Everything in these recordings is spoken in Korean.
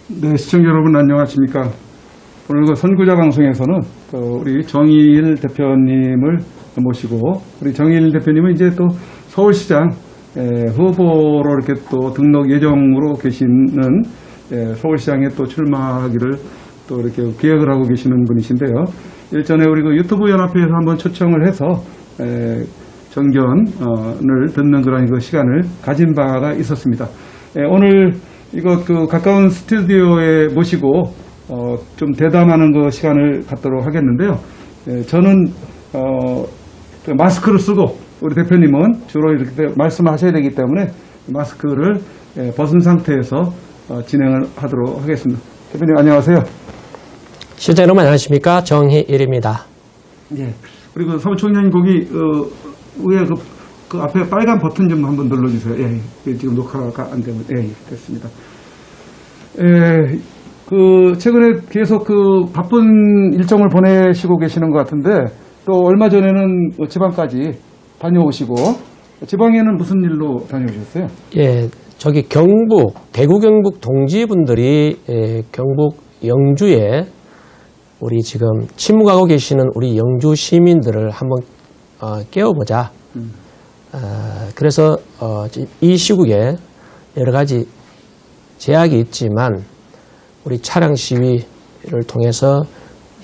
네, 시청자 여러분 안녕하십니까. 오늘 그 선구자 방송에서는 우리 정의일 대표님을 모시고, 우리 정의일 대표님은 이제 또 서울시장 후보로 이렇게 또 등록 예정으로 계시는 서울시장에 또 출마하기를 또 이렇게 계획을 하고 계시는 분이신데요. 일전에 우리 그 유튜브 연합회에서 한번 초청을 해서 정견을 듣는 그런 그 시간을 가진 바가 있었습니다. 오늘 이거 그 가까운 스튜디오에 모시고 좀 대담하는 그 시간을 갖도록 하겠는데요. 저는 마스크를 쓰고 우리 대표님은 주로 이렇게 말씀하셔야 되기 때문에 마스크를 벗은 상태에서 진행을 하도록 하겠습니다. 대표님 안녕하세요. 시청자 여러분 안녕하십니까. 정희일입니다. 예. 그리고 사무총장님 거기 위에 그 앞에 빨간 버튼 좀 한번 눌러주세요. 예, 지금 녹화가 안 되면 됐습니다. 최근에 계속 바쁜 일정을 보내시고 계시는 것 같은데 또 얼마 전에는 지방까지 다녀오시고 지방에는 무슨 일로 다녀오셨어요? 예, 저기 대구 경북 동지분들이 경북 영주에 우리 지금 침묵하고 계시는 우리 영주 시민들을 한번 깨워보자. 그래서 이 시국에 여러 가지 제약이 있지만 우리 차량 시위를 통해서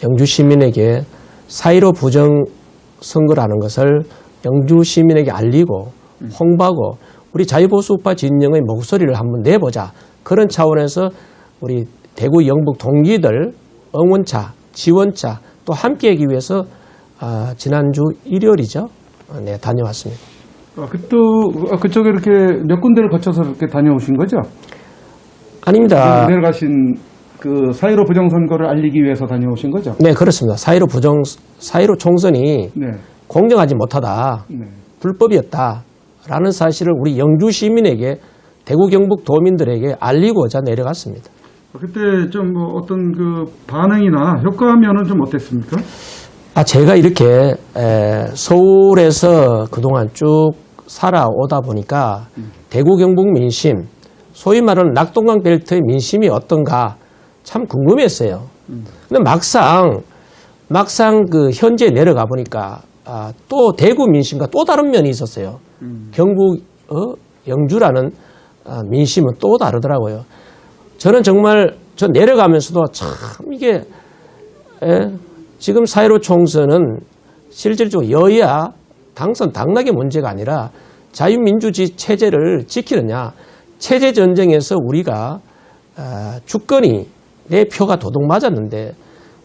영주 시민에게 4.15 부정선거라는 것을 영주 시민에게 알리고 홍보하고 우리 자유보수우파 진영의 목소리를 한번 내보자. 그런 차원에서 우리 대구 영북 동지들 응원차, 지원차 또 함께하기 위해서 지난주 일요일이죠. 네, 다녀왔습니다. 그쪽에 이렇게 몇 군데를 거쳐서 이렇게 다녀오신 거죠? 아닙니다. 내려가신 그 4.15 부정선거를 알리기 위해서 다녀오신 거죠? 네, 그렇습니다. 4.15 총선이 공정하지 못하다, 불법이었다라는 사실을 우리 영주 시민에게 대구 경북 도민들에게 알리고자 내려갔습니다. 그때 좀 뭐 어떤 그 반응이나 효과면은 좀 어땠습니까? 제가 이렇게 서울에서 그동안 쭉 살아오다 보니까 대구 경북 민심, 소위 말하는 낙동강 벨트의 민심이 어떤가 참 궁금했어요. 근데 막상 그 현지에 내려가 보니까 또 대구 민심과 또 다른 면이 있었어요. 경북 영주라는 민심은 또 다르더라고요. 저는 정말 내려가면서도 참 이게 지금 4.15 총선은 실질적으로 여야 당선 당락의 문제가 아니라 자유민주주의 체제를 지키느냐, 체제 전쟁에서 우리가 주권이 내 표가 도둑 맞았는데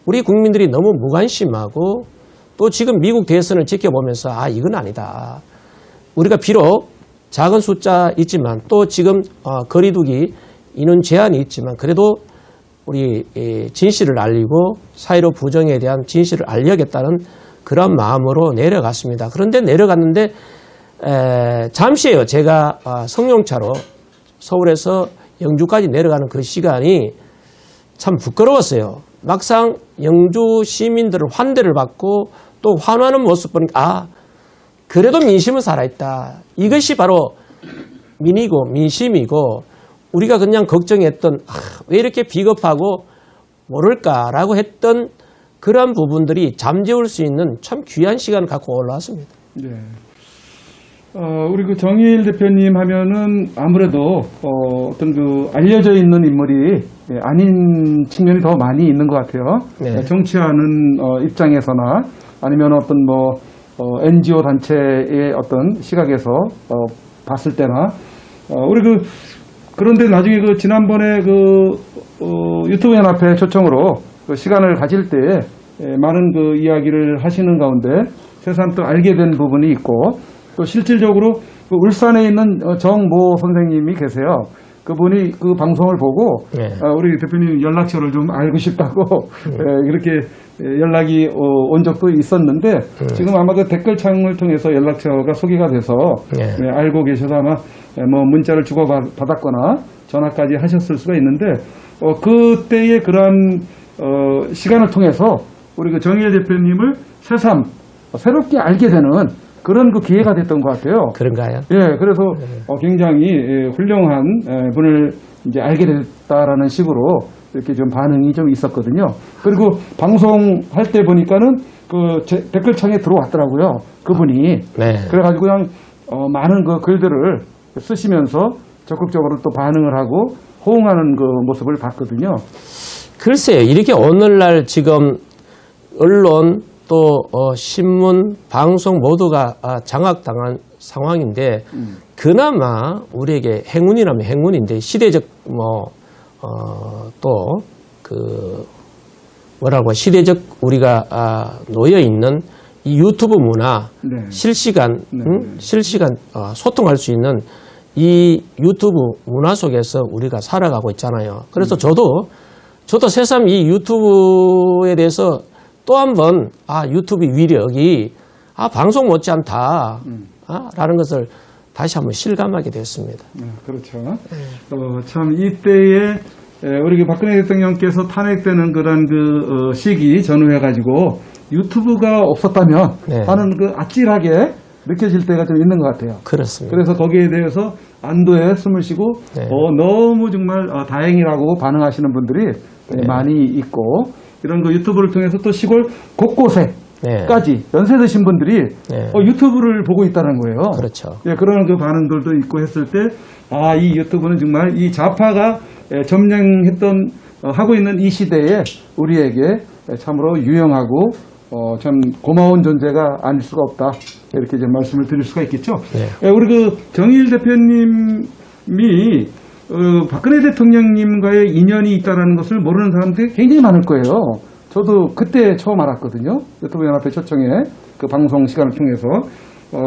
우리 국민들이 너무 무관심하고 또 지금 미국 대선을 지켜보면서 이건 아니다. 우리가 비록 작은 숫자 있지만 또 지금 거리두기 인원 제한이 있지만 그래도 우리 진실을 알리고 4.15 부정에 대한 진실을 알려야겠다는 그런 마음으로 내려갔습니다. 그런데 내려갔는데 잠시예요. 제가 승용차로 서울에서 영주까지 내려가는 그 시간이 참 부끄러웠어요. 막상 영주 시민들을 환대를 받고 또 환호하는 모습 보니까 그래도 민심은 살아있다. 이것이 바로 민이고 민심이고 우리가 그냥 걱정했던 왜 이렇게 비겁하고 모를까라고 했던 그런 부분들이 잠재울 수 있는 참 귀한 시간을 갖고 올라왔습니다. 네. 우리 그 정의일 대표님 하면은 아무래도 어떤 그 알려져 있는 인물이 아닌 측면이 더 많이 있는 것 같아요. 네. 정치하는 입장에서나 아니면 어떤 NGO 단체의 어떤 시각에서 봤을 때나 우리 그런데 나중에 지난번에 유튜브 연합회 초청으로 시간을 가질 때 많은 이야기를 하시는 가운데 새삼 또 알게 된 부분이 있고 또 실질적으로 울산에 있는 정모 선생님이 계세요. 그분이 그 방송을 보고 우리 대표님 연락처를 좀 알고 싶다고 이렇게 연락이 온 적도 있었는데 지금 아마 그 댓글창을 통해서 연락처가 소개가 돼서 알고 계셔서 아마 문자를 주고받았거나 전화까지 하셨을 수가 있는데 그때의 그러한 시간을 통해서 우리 그 정의일 대표님을 새삼 새롭게 알게 되는 그런 그 기회가 됐던 것 같아요. 그런가요? 예, 그래서 굉장히 훌륭한 분을 이제 알게 됐다라는 식으로 이렇게 좀 반응이 좀 있었거든요. 그리고 방송할 때 보니까는 그 댓글창에 들어왔더라고요. 그분이. 네. 그래가지고 그냥 많은 그 글들을 쓰시면서 적극적으로 또 반응을 하고 호응하는 그 모습을 봤거든요. 글쎄요, 이렇게 오늘날 지금 언론 또 신문, 방송 모두가 장악당한 상황인데 그나마 우리에게 행운이라면 행운인데 시대적 또 그 뭐라고 시대적 우리가 놓여 있는 이 유튜브 문화 네. 실시간 네. 실시간 소통할 수 있는 이 유튜브 문화 속에서 우리가 살아가고 있잖아요. 그래서 저도 새삼 이 유튜브에 대해서 또 한 번 유튜브 위력이 방송 못지않다 라는 것을 다시 한번 실감하게 됐습니다. 그렇죠. 참 이때에 우리 박근혜 대통령께서 탄핵되는 그런 그 시기 전후해가지고 유튜브가 없었다면 네. 하는 그 아찔하게 느껴질 때가 좀 있는 것 같아요. 그렇습니다. 그래서 거기에 대해서 안도에 숨을 쉬고 네. 너무 정말 다행이라고 반응하시는 분들이 많이 있고 이런 그 유튜브를 통해서 또 시골 곳곳에까지 연세 드신 분들이 유튜브를 보고 있다는 거예요. 그렇죠. 예, 그런 그 반응들도 있고 했을 때 이 유튜브는 정말 이 좌파가 점령했던 하고 있는 이 시대에 우리에게 참으로 유용하고 참 고마운 존재가 아닐 수가 없다 이렇게 좀 말씀을 드릴 수가 있겠죠. 네. 우리 그 정의일 대표님이 박근혜 대통령님과의 인연이 있다는 것을 모르는 사람들이 굉장히 많을 거예요. 저도 그때 처음 알았거든요. 유튜브 연합회 초청에 그 방송 시간을 통해서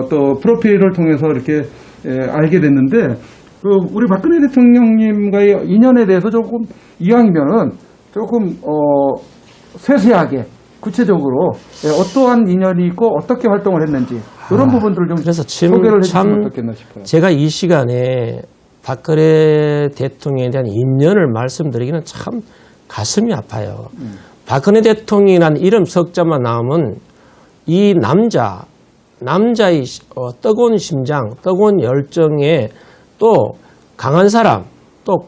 또 프로필을 통해서 이렇게 알게 됐는데 우리 박근혜 대통령님과의 인연에 대해서 조금 이왕이면은 조금 세세하게 구체적으로 어떠한 인연이 있고 어떻게 활동을 했는지 이런 부분들을 좀 그래서 소개를 해주시면 참 어떻겠나 싶어요. 제가 이 시간에 박근혜 대통령에 대한 인연을 말씀드리기는 참 가슴이 아파요. 박근혜 대통령이라는 이름 석자만 나오면 이 남자의 뜨거운 심장, 뜨거운 열정에 또 강한 사람, 또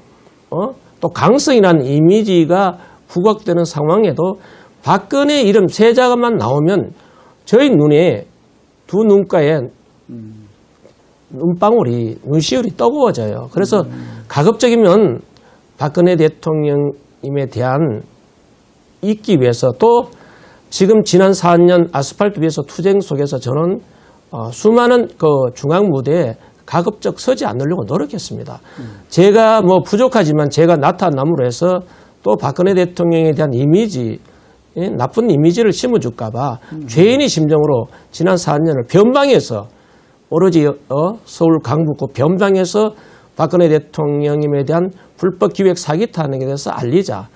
강성이라는 이미지가 부각되는 상황에도 박근혜 이름 세 자만 나오면 저희 눈에 두 눈가에 눈시울이 뜨거워져요. 그래서 가급적이면 박근혜 대통령님에 대한 있기 위해서 또 지금 지난 4년 아스팔트 위에서 투쟁 속에서 저는 수많은 그 중앙 무대에 가급적 서지 않으려고 노력했습니다. 제가 부족하지만 제가 나타남으로 해서 또 박근혜 대통령에 대한 이미지, 나쁜 이미지를 심어줄까봐 죄인의 심정으로 지난 4년을 변방에서 오로지 서울 강북구 변방에서 박근혜 대통령님에 대한 불법 기획 사기 탄핵에 대해서 알리자.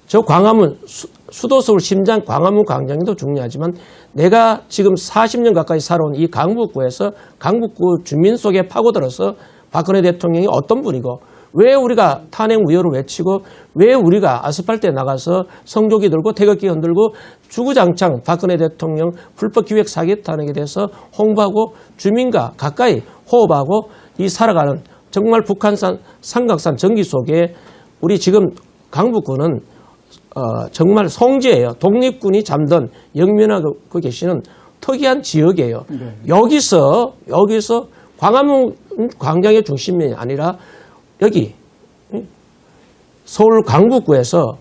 저 광화문 수도 서울 심장 광화문 광장도 중요하지만 내가 지금 40년 가까이 살아온 이 강북구에서 강북구 주민 속에 파고들어서 박근혜 대통령이 어떤 분이고 왜 우리가 탄핵 무효를 외치고 왜 우리가 아스팔트에 나가서 성조기 들고 태극기 흔들고 주구장창 박근혜 대통령 불법 기획 사기 탄핵에 대해서 홍보하고 주민과 가까이 호흡하고 이 살아가는 정말 북한산 삼각산 전기 속에 우리 지금 강북구는 정말 성지예요. 독립군이 잠든 영면하고 계시는 특이한 지역이에요. 네. 여기서 광화문 광장의 중심이 아니라 여기 서울 강북구에서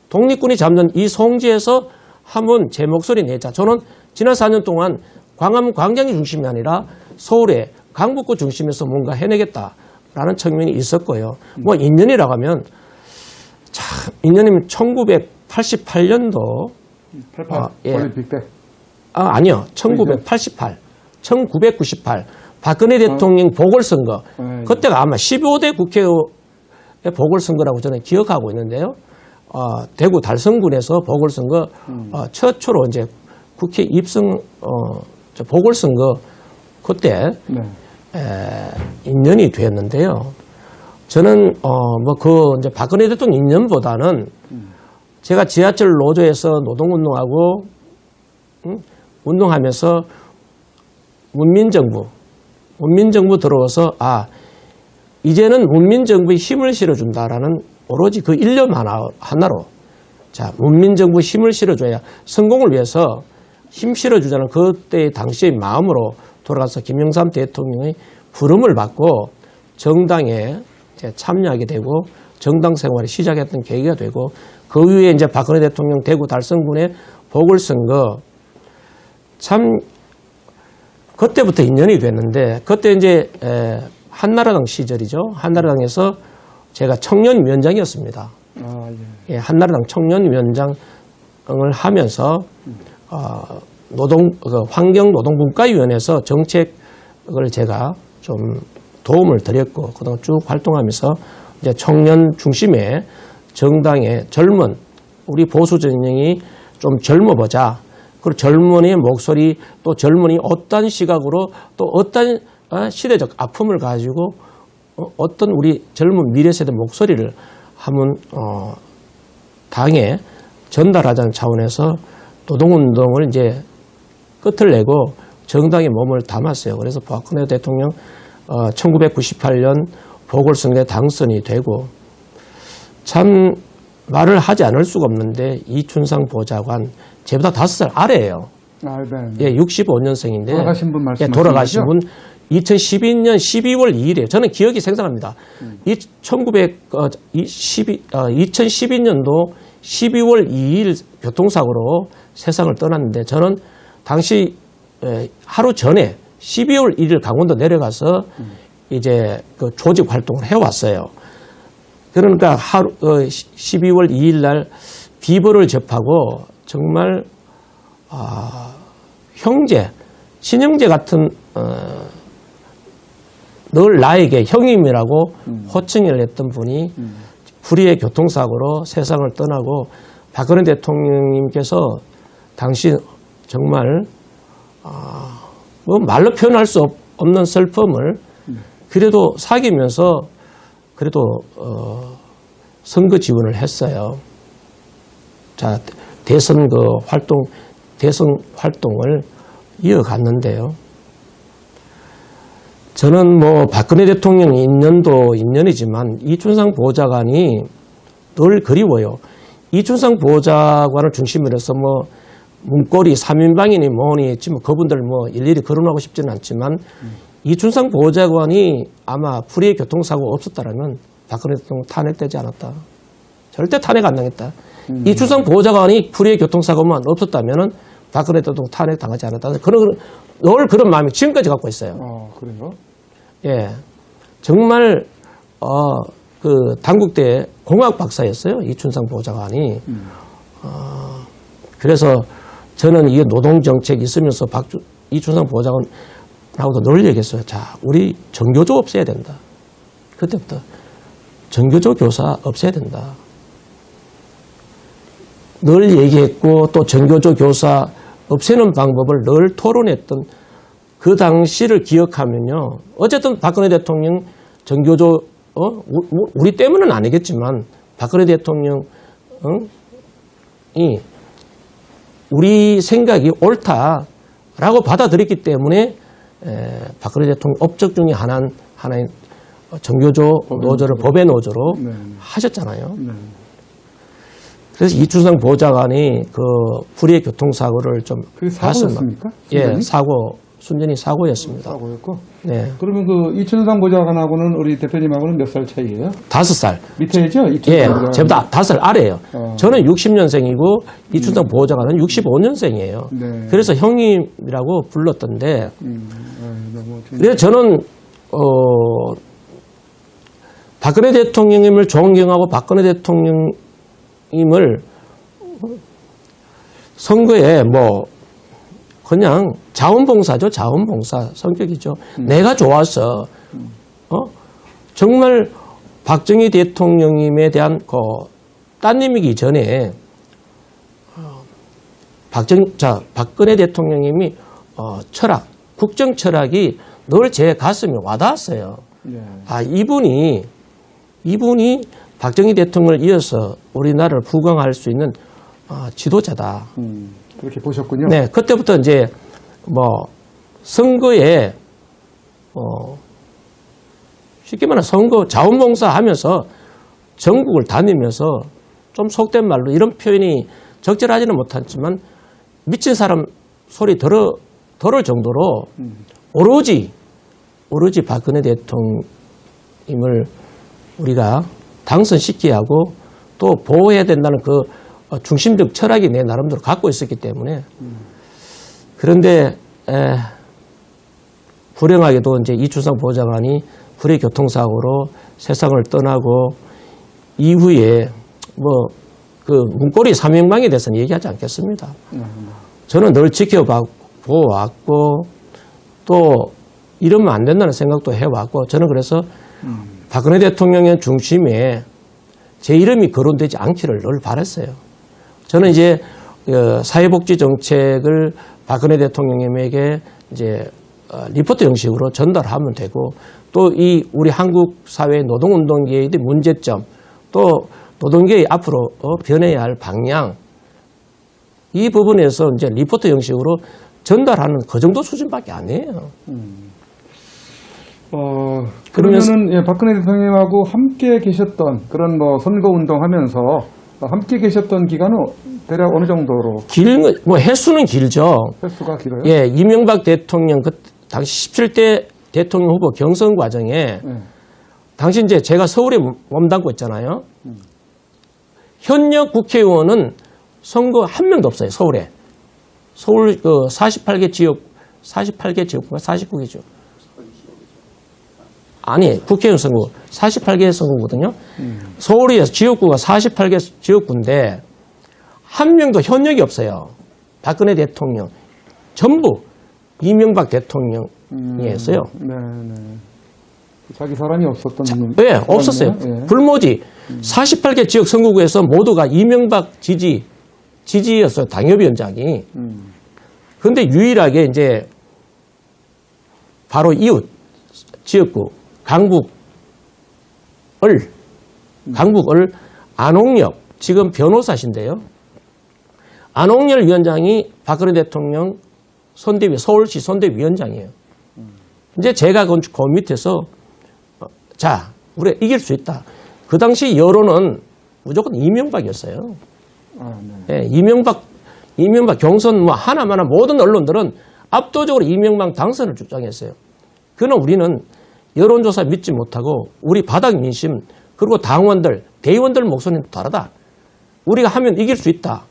독립군이 잠든 이 성지에서 한번 제 목소리 내자. 저는 지난 4년 동안 광화문 광장의 중심이 아니라 서울의 강북구 중심에서 뭔가 해내겠다라는 측면이 있었고요. 인연이라고 하면 참 인연이면 1988년도 88 예. 올림픽 때. 아니요. 1998 박근혜 대통령 보궐선거. 그때가 아마 15대 국회의 보궐선거라고 저는 기억하고 있는데요. 대구 달성군에서 보궐선거 최초로 이제 국회 입성 보궐선거 그때 인연이 되었는데요. 저는 이제 박근혜 대통령 인연보다는 제가 지하철 노조에서 노동운동하고 운동하면서 문민정부 들어와서 이제는 문민정부에 힘을 실어준다라는 오로지 그 일념 하나로 자, 문민정부 힘을 실어줘야 성공을 위해서 힘 실어주자는 그때 당시의 마음으로 돌아가서 김영삼 대통령의 부름을 받고 정당에 이제 참여하게 되고 정당 생활을 시작했던 계기가 되고 그 이후에 이제 박근혜 대통령 대구 달성군의 보궐선거 참 그때부터 인연이 됐는데 그때 이제 한나라당 시절이죠. 한나라당에서 제가 청년위원장이었습니다. 예, 한나라당 청년위원장을 하면서 환경노동분과위원회에서 정책을 제가 좀 도움을 드렸고 그동안 쭉 활동하면서 이제 청년 중심의 정당의 젊은 우리 보수 진영이 좀 젊어보자. 그리고 젊은이의 목소리 또 젊은이 어떤 시각으로 또 어떤 시대적 아픔을 가지고 어떤 우리 젊은 미래 세대 목소리를 한번 당에 전달하자는 차원에서 노동운동을 이제 끝을 내고 정당의 몸을 담았어요. 그래서 박근혜 대통령 1998년 보궐선거에 당선이 되고 참 말을 하지 않을 수가 없는데 이춘상 보좌관 제보다 5살 아래예요. 예, 65년생인데 돌아가신 분 말씀하시는 돌아가신 분 2012년 12월 2일에 저는 기억이 생생합니다. 2012년도 12월 2일 교통사고로 세상을 떠났는데 저는 당시 하루 전에 12월 1일 강원도 내려가서 이제 그 조직 활동을 해왔어요. 그러니까 12월 2일 날 비보를 접하고 정말 형제, 친형제 같은 늘 나에게 형님이라고 호칭을 했던 분이 불의의 교통사고로 세상을 떠나고 박근혜 대통령님께서 당시 정말 뭐 말로 표현할 수 없는 슬픔을 그래도 사귀면서 그래도 선거 지원을 했어요. 자, 대선 활동을 이어갔는데요. 저는 뭐 박근혜 대통령 인연도 인연이지만 이춘상 보좌관이 늘 그리워요. 이춘상 보좌관을 중심으로 해서 뭐 문고리 3인방이니 뭐니 했지 뭐 그분들 뭐 일일이 거론하고 싶지는 않지만 이춘상 보좌관이 아마 불의의 교통사고가 없었다면 박근혜 대통령 탄핵되지 않았다. 절대 탄핵 안 당했다. 이춘상 보좌관이 불의의 교통사고만 없었다면 박근혜 대통령 탄핵 당하지 않았다. 늘 그런 마음이 지금까지 갖고 있어요. 그래요? 예. 정말, 그 당국대 공학 박사였어요. 이춘상 보좌관이. 그래서 저는 이 노동정책이 있으면서 이춘상 보좌관하고도 늘 얘기했어요. 자, 우리 정교조 없애야 된다. 그때부터 정교조 교사 없애야 된다. 늘 얘기했고 또 정교조 교사 없애는 방법을 늘 토론했던 그 당시를 기억하면요. 어쨌든 박근혜 대통령 정교조 우리 때문은 아니겠지만 박근혜 대통령이 우리 생각이 옳다라고 받아들였기 때문에 박근혜 대통령 업적 중에 하나인 정교조 노조를 법의 노조로 하셨잖아요. 그래서 이춘상 보좌관이 그 불의의 교통사고를 좀 그게 사고였습니까? 예, 순전히 사고였습니다. 사고였고. 네. 그러면 그 이춘상 보좌관하고는 우리 대표님하고는 몇 살 차이예요? 5살. 밑에죠? 예, 저보다 5살 아래예요. 저는 60년생이고 이춘상 보좌관은 65년생이에요. 네. 그래서 형님이라고 불렀던데. 그래서 저는 박근혜 대통령님을 존경하고 박근혜 대통령님을 선거에 뭐 그냥 자원봉사죠. 자원봉사 성격이죠. 내가 좋아서 정말 박정희 대통령님에 대한 따님이기 전에 박근혜 대통령님이 철학, 국정 철학이 늘 제 가슴에 와닿았어요. 이분이 박정희 대통령을 이어서 우리나라를 부강할 수 있는 지도자다. 그렇게 보셨군요. 네, 그때부터 이제 선거에 쉽게 말하면 선거 자원봉사하면서 전국을 다니면서 좀 속된 말로 이런 표현이 적절하지는 못하지만 미친 사람 소리 들을 정도로 오로지 박근혜 대통령을 우리가 당선시켜야 하고 또 보호해야 된다는 그 중심적 철학이 내 나름대로 갖고 있었기 때문에 그런데 불행하게도 이제 이춘상 보좌관이 불의 교통사고로 세상을 떠나고 이후에 뭐 그 문고리 사명방에 대해서는 얘기하지 않겠습니다. 저는 늘 지켜보았고 또 이러면 안 된다는 생각도 해왔고 저는 그래서 박근혜 대통령의 중심에 제 이름이 거론되지 않기를 늘 바랐어요. 저는 이제 사회복지 정책을 박근혜 대통령님에게 이제 리포트 형식으로 전달하면 되고 또 이 우리 한국 사회 노동운동계의 문제점 또 노동계의 앞으로 변해야 할 방향 이 부분에서 이제 리포트 형식으로 전달하는 그 정도 수준밖에 아니에요. 그러면은 예, 박근혜 대통령하고 함께 계셨던 그런 뭐 선거 운동하면서 함께 계셨던 기간은 대략 어느 정도로? 뭐 횟수는 길죠. 횟수가 길어요? 예, 이명박 대통령 그 당시 17대 대통령 후보 경선 과정에 당시 이제 제가 서울에 몸담고 있잖아요. 현역 국회의원은 선거 한 명도 없어요. 서울에. 서울 그 48개 지역구가 49개 지역. 아니, 국회의원 선거 48개 선거거든요. 서울에 지역구가 48개 지역구인데 한 명도 현역이 없어요. 박근혜 대통령. 전부 이명박 대통령이었어요. 네. 자기 사람이 없었던 네, 없었어요. 예. 불모지 48개 지역 선거구에서 모두가 이명박 지지였어요. 당협위원장이. 그런데 유일하게 이제 바로 이웃 지역구 강북을 안홍엽 지금 변호사신데요. 안홍열 위원장이 박근혜 대통령 서울시 선대위원장이에요. 이제 제가 그 밑에서 자, 우리가 이길 수 있다. 그 당시 여론은 무조건 이명박이었어요. 네, 이명박 경선 뭐 하나마나 모든 언론들은 압도적으로 이명박 당선을 주장했어요. 그러나 우리는 여론조사 믿지 못하고 우리 바닥 민심 그리고 당원들, 대의원들 목소리는 다르다. 우리가 하면 이길 수 있다.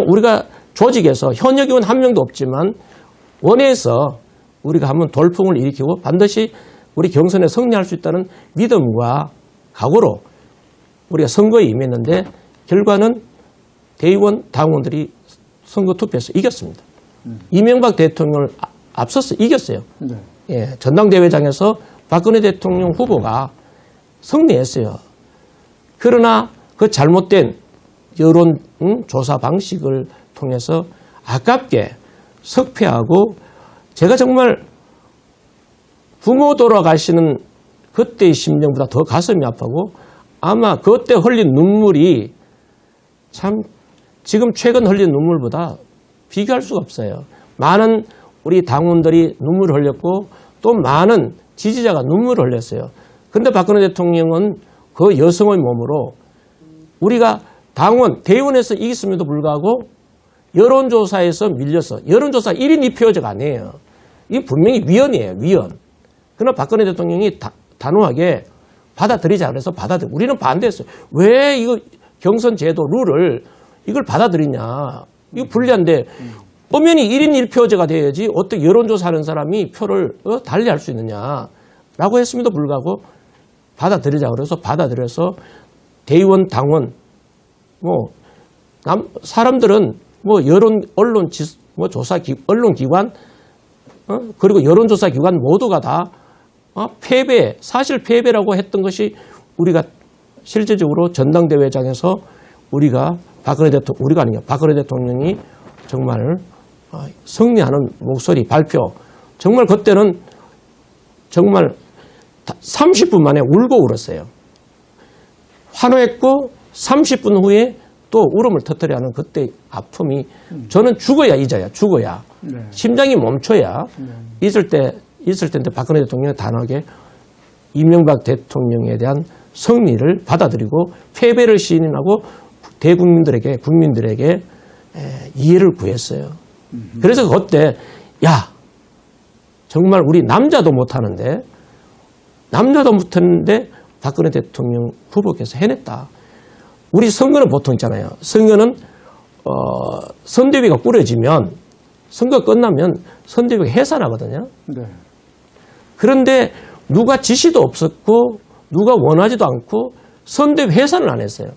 우리가 조직에서 현역 의원 한 명도 없지만 원내에서 우리가 한번 돌풍을 일으키고 반드시 우리 경선에 승리할 수 있다는 믿음과 각오로 우리가 선거에 임했는데 결과는 대의원, 당원들이 선거 투표에서 이겼습니다. 이명박 대통령을 앞서서 이겼어요. 네. 예, 전당대회장에서 박근혜 대통령 후보가 승리했어요. 그러나 그 잘못된 여론 조사 방식을 통해서 아깝게 석패하고 제가 정말 부모 돌아가시는 그때의 심정보다 더 가슴이 아프고 아마 그때 흘린 눈물이 참 지금 최근 흘린 눈물보다 비교할 수가 없어요. 많은 우리 당원들이 눈물을 흘렸고 또 많은 지지자가 눈물을 흘렸어요. 그런데 박근혜 대통령은 그 여성의 몸으로 우리가 당원, 대의원에서 이겼음에도 불구하고 여론조사에서 밀려서 여론조사 1인 2표제가 아니에요. 이게 분명히 위헌이에요. 위헌. 그러나 박근혜 대통령이 단호하게 받아들이자 그래서 우리는 반대했어요. 왜 이거 경선 제도 룰을 이걸 받아들이냐. 이거 불리한데 엄연히 1인 1표제가 돼야지 어떻게 여론조사하는 사람이 표를 달리할 수 있느냐라고 했음에도 불구하고 받아들이자 그래서 받아들여서 대의원, 당원 사람들은 언론기관 그리고 여론조사 기관 모두가 다 사실 패배라고 했던 것이 우리가 실제적으로 전당대회장에서 박근혜 대통령이 정말 승리하는 목소리 발표. 정말 그때는 정말 30분 만에 울고 울었어요. 환호했고 30분 후에 또 울음을 터뜨려 하는 그때 아픔이 저는 죽어야 잊어야 죽어야 네. 심장이 멈춰야 있을 때인데 박근혜 대통령이 단호하게 이명박 대통령에 대한 승리를 받아들이고 패배를 시인하고 국민들에게 이해를 구했어요. 그래서 그때 야 정말 우리 남자도 못하는데 박근혜 대통령 후보께서 해냈다. 우리 선거는 보통 있잖아요. 선거는 선대위가 꾸려지면 선거 끝나면 선대위가 해산하거든요. 네. 그런데 누가 지시도 없었고 누가 원하지도 않고 선대위 해산을 안 했어요.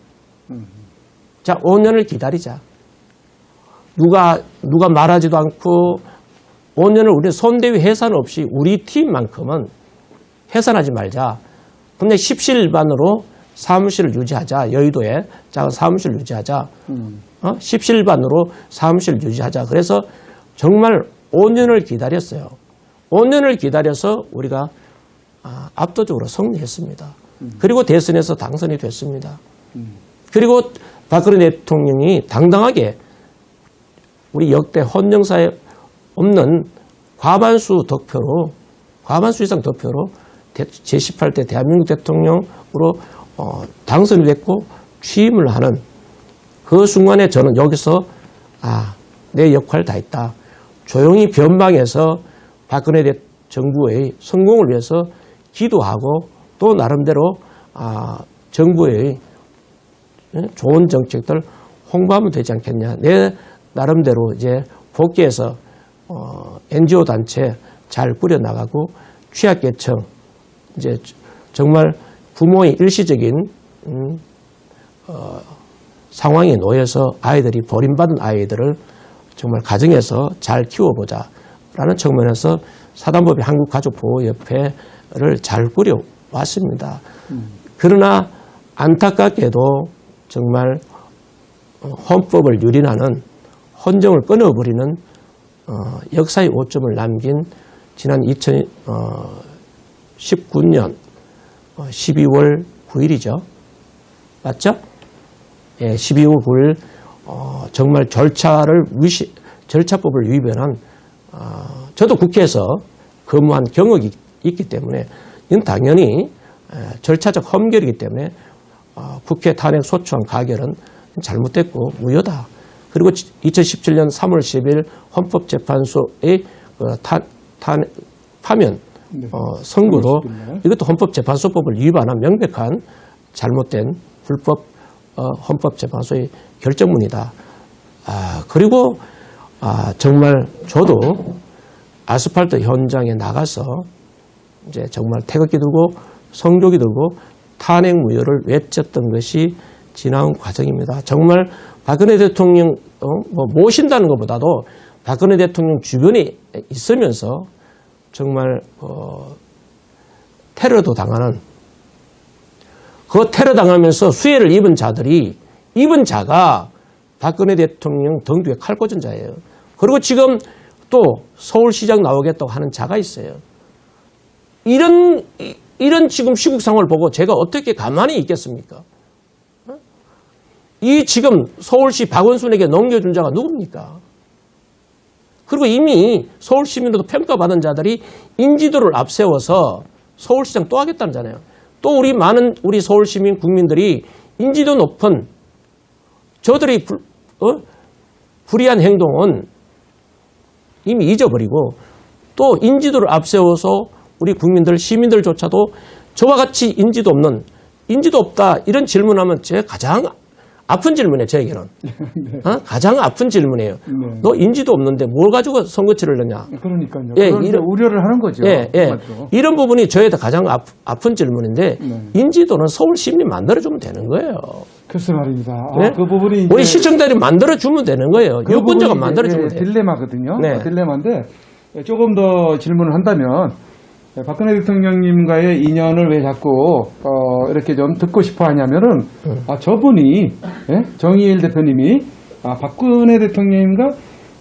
자, 5년을 기다리자. 누가 말하지도 않고 5년을 우리 선대위 해산 없이 우리 팀만큼은 해산하지 말자. 근데 십시일반으로 사무실을 유지하자. 여의도에 작은 사무실을 유지하자. 십시일반으로 사무실을 유지하자. 그래서 정말 5년을 기다렸어요. 5년을 기다려서 우리가 압도적으로 승리했습니다. 그리고 대선에서 당선이 됐습니다. 그리고 박근혜 대통령이 당당하게 우리 역대 헌정사에 없는 과반수 이상 득표로 제18대 대한민국 대통령으로 당선이 됐고 취임을 하는 그 순간에 저는 여기서 내 역할 다 했다. 조용히 변방에서 박근혜 정부의 성공을 위해서 기도하고 또 나름대로 정부의 좋은 정책들 홍보하면 되지 않겠냐. 내 나름대로 이제 복귀해서 NGO 단체 잘 꾸려나가고 취약계층 이제 정말 부모의 일시적인 상황에 놓여서 아이들이 버림받은 아이들을 정말 가정에서 잘 키워보자라는 측면에서 사단법인 한국가족보호협회를 잘 꾸려왔습니다. 그러나 안타깝게도 정말 헌법을 유린하는 헌정을 끊어버리는 역사의 오점을 남긴 지난 2019년 12월 9일이죠. 맞죠? 예, 12월 9일 정말 절차법을 위반한 저도 국회에서 근무한 경력이 있기 때문에 이건 당연히 절차적 험결이기 때문에 국회 탄핵 소추안 가결은 잘못됐고 무효다. 그리고 2017년 3월 10일 헌법재판소의 파면 선고도 이것도 헌법재판소법을 위반한 명백한 잘못된 불법 헌법재판소의 결정문이다. 그리고 정말 저도 아스팔트 현장에 나가서 이제 정말 태극기 들고 성조기 들고 탄핵 무효를 외쳤던 것이 지나온 과정입니다. 정말 박근혜 대통령 모신다는 것보다도 박근혜 대통령 주변에 있으면서 정말 테러도 당하는 그 테러 당하면서 수혜를 입은 자가 박근혜 대통령 등 뒤에 칼 꽂은 자예요. 그리고 지금 또 서울시장 나오겠다고 하는 자가 있어요. 이런 지금 시국 상황을 보고 제가 어떻게 가만히 있겠습니까? 이 지금 서울시 박원순에게 넘겨준 자가 누굽니까? 그리고 이미 서울시민으로도 평가받은 자들이 인지도를 앞세워서 서울시장 또 하겠다는 잖아요. 또 많은 우리 서울시민 국민들이 인지도 높은 저들의 불의한 행동은 이미 잊어버리고 또 인지도를 앞세워서 우리 국민들, 시민들조차도 저와 같이 인지도 없다 이런 질문하면 제가 가장 아픈 질문이에요. 저에게는. 네. 가장 아픈 질문이에요. 네. 너 인지도 없는데 뭘 가지고 선거치를 넣냐. 그러니까요. 예, 이런 우려를 하는 거죠. 맞죠. 이런 부분이 저에게 가장 아픈 질문인데 인지도는 서울 시민이 만들어주면 되는 거예요. 글쎄 말입니다. 네? 그 부분이 우리 시청자들이 만들어주면 되는 거예요. 그 유권자가 만들어주면 돼요. 딜레마거든요. 네. 딜레마인데 조금 더 질문을 한다면 박근혜 대통령님과의 인연을 왜 자꾸 이렇게 좀 듣고 싶어 하냐면은 저분이 정의일 대표님이 박근혜 대통령님과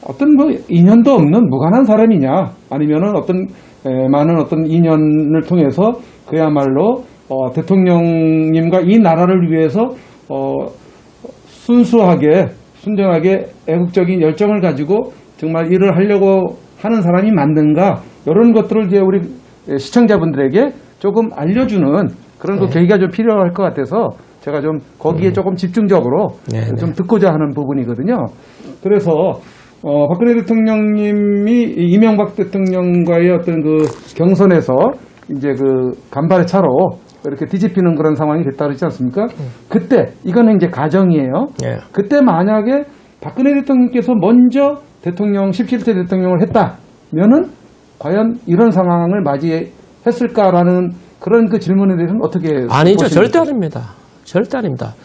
어떤 뭐 인연도 없는 무관한 사람이냐 아니면은 어떤 많은 어떤 인연을 통해서 그야말로 대통령님과 이 나라를 위해서 순수하게 순전하게 애국적인 열정을 가지고 정말 일을 하려고 하는 사람이 맞는가 이런 것들을 이제 우리 시청자분들에게 조금 알려주는 그런 그 계기가 좀 필요할 것 같아서 제가 좀 거기에 조금 집중적으로 좀 듣고자 하는 부분이거든요. 그래서 박근혜 대통령님이 이명박 대통령과의 어떤 그 경선에서 이제 그 간발의 차로 이렇게 뒤집히는 그런 상황이 됐다 그러지 않습니까? 그때 이거는 이제 가정이에요. 그때 만약에 박근혜 대통령께서 먼저 대통령 17대 대통령을 했다면은 과연 이런 상황을 맞이했을까라는 그런 그 질문에 대해서는 어떻게 아니죠. 보십니까? 절대 아닙니다. 절대 아닙니다.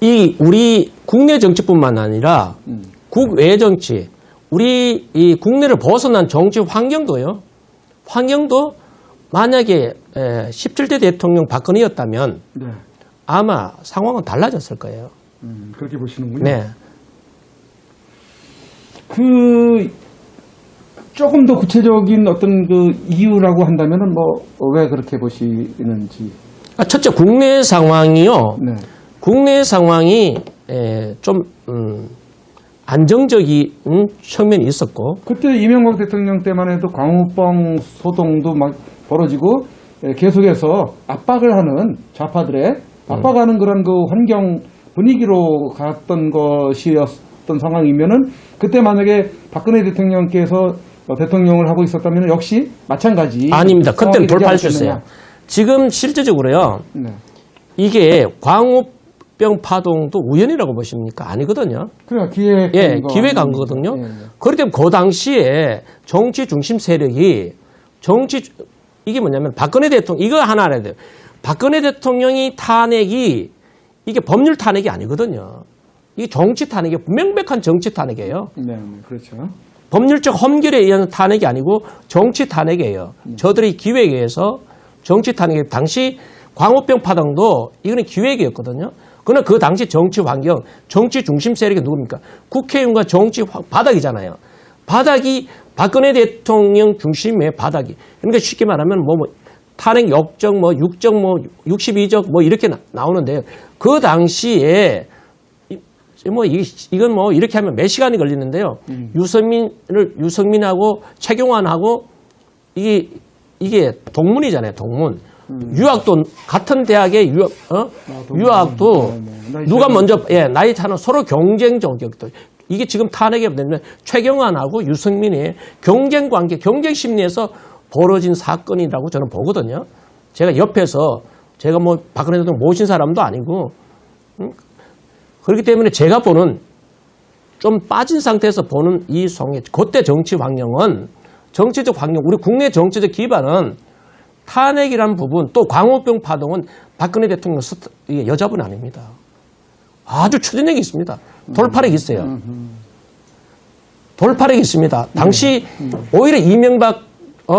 이 우리 국내 정치뿐만 아니라 국외 정치, 우리 이 국내를 벗어난 정치 환경도요. 환경도 만약에 17대 대통령 박근혜였다면 네. 아마 상황은 달라졌을 거예요. 그렇게 보시는군요. 네. 그 조금 더 구체적인 어떤 그 이유라고 한다면은 뭐 왜 그렇게 보시는지. 첫째 국내 상황이요. 네. 국내 상황이 좀 안정적인 측면이 있었고 그때 이명박 대통령 때만 해도 광우병 소동도 막 벌어지고 계속해서 압박을 하는 좌파들의 압박하는 그런 그 환경 분위기로 갔던 것이었던 상황이면은 그때 만약에 박근혜 대통령께서 대통령을 하고 있었다면 역시 마찬가지. 아닙니다. 그때는 상황이 되지 돌파할 수 있어요. 않겠느냐. 지금 실제적으로요. 네. 이게 광우병 파동도 우연이라고 보십니까? 아니거든요. 그래 기획. 기획한 거거든요. 예, 예. 그렇기 때문에 그 당시에 정치 중심 세력이 이게 뭐냐면 박근혜 대통령 이거 하나 알아야 돼요. 박근혜 대통령이 탄핵이 이게 법률 탄핵이 아니거든요. 이게 정치 탄핵이 명백한 정치 탄핵이에요. 네, 그렇죠. 법률적 험결에 의한 탄핵이 아니고 정치 탄핵이에요. 저들이 기획에 의해서 정치 탄핵이 당시 광우병 파동도 이거는 기획이었거든요. 그러나 그 당시 정치 환경, 정치 중심 세력이 누굽니까? 국회의원과 정치 바닥이잖아요. 바닥이 박근혜 대통령 중심의 바닥이. 그러니까 쉽게 말하면 탄핵 역적 6적 62적 이렇게 나오는데요. 그 당시에 이건 이렇게 하면 몇 시간이 걸리는데요. 유승민하고 최경환하고 이게 동문이잖아요. 동문. 유학도 같은 대학의 유학도 네. 누가 먼저 나이 차는 서로 경쟁적이었던 이게 지금 탄핵이 되면 최경환하고 유승민의 경쟁 관계, 경쟁 심리에서 벌어진 사건이라고 저는 보거든요. 제가 옆에서 제가 박근혜 대통령 모신 사람도 아니고 그렇기 때문에 제가 보는 좀 빠진 상태에서 보는 이 그때 정치 환경은 정치적 환경, 우리 국내 정치적 기반은 탄핵이라는 부분 또 광우병 파동은 박근혜 대통령 여자분 아닙니다. 아주 추진력이 있습니다. 돌파력이 있어요. 돌파력이 있습니다. 당시 오히려 이명박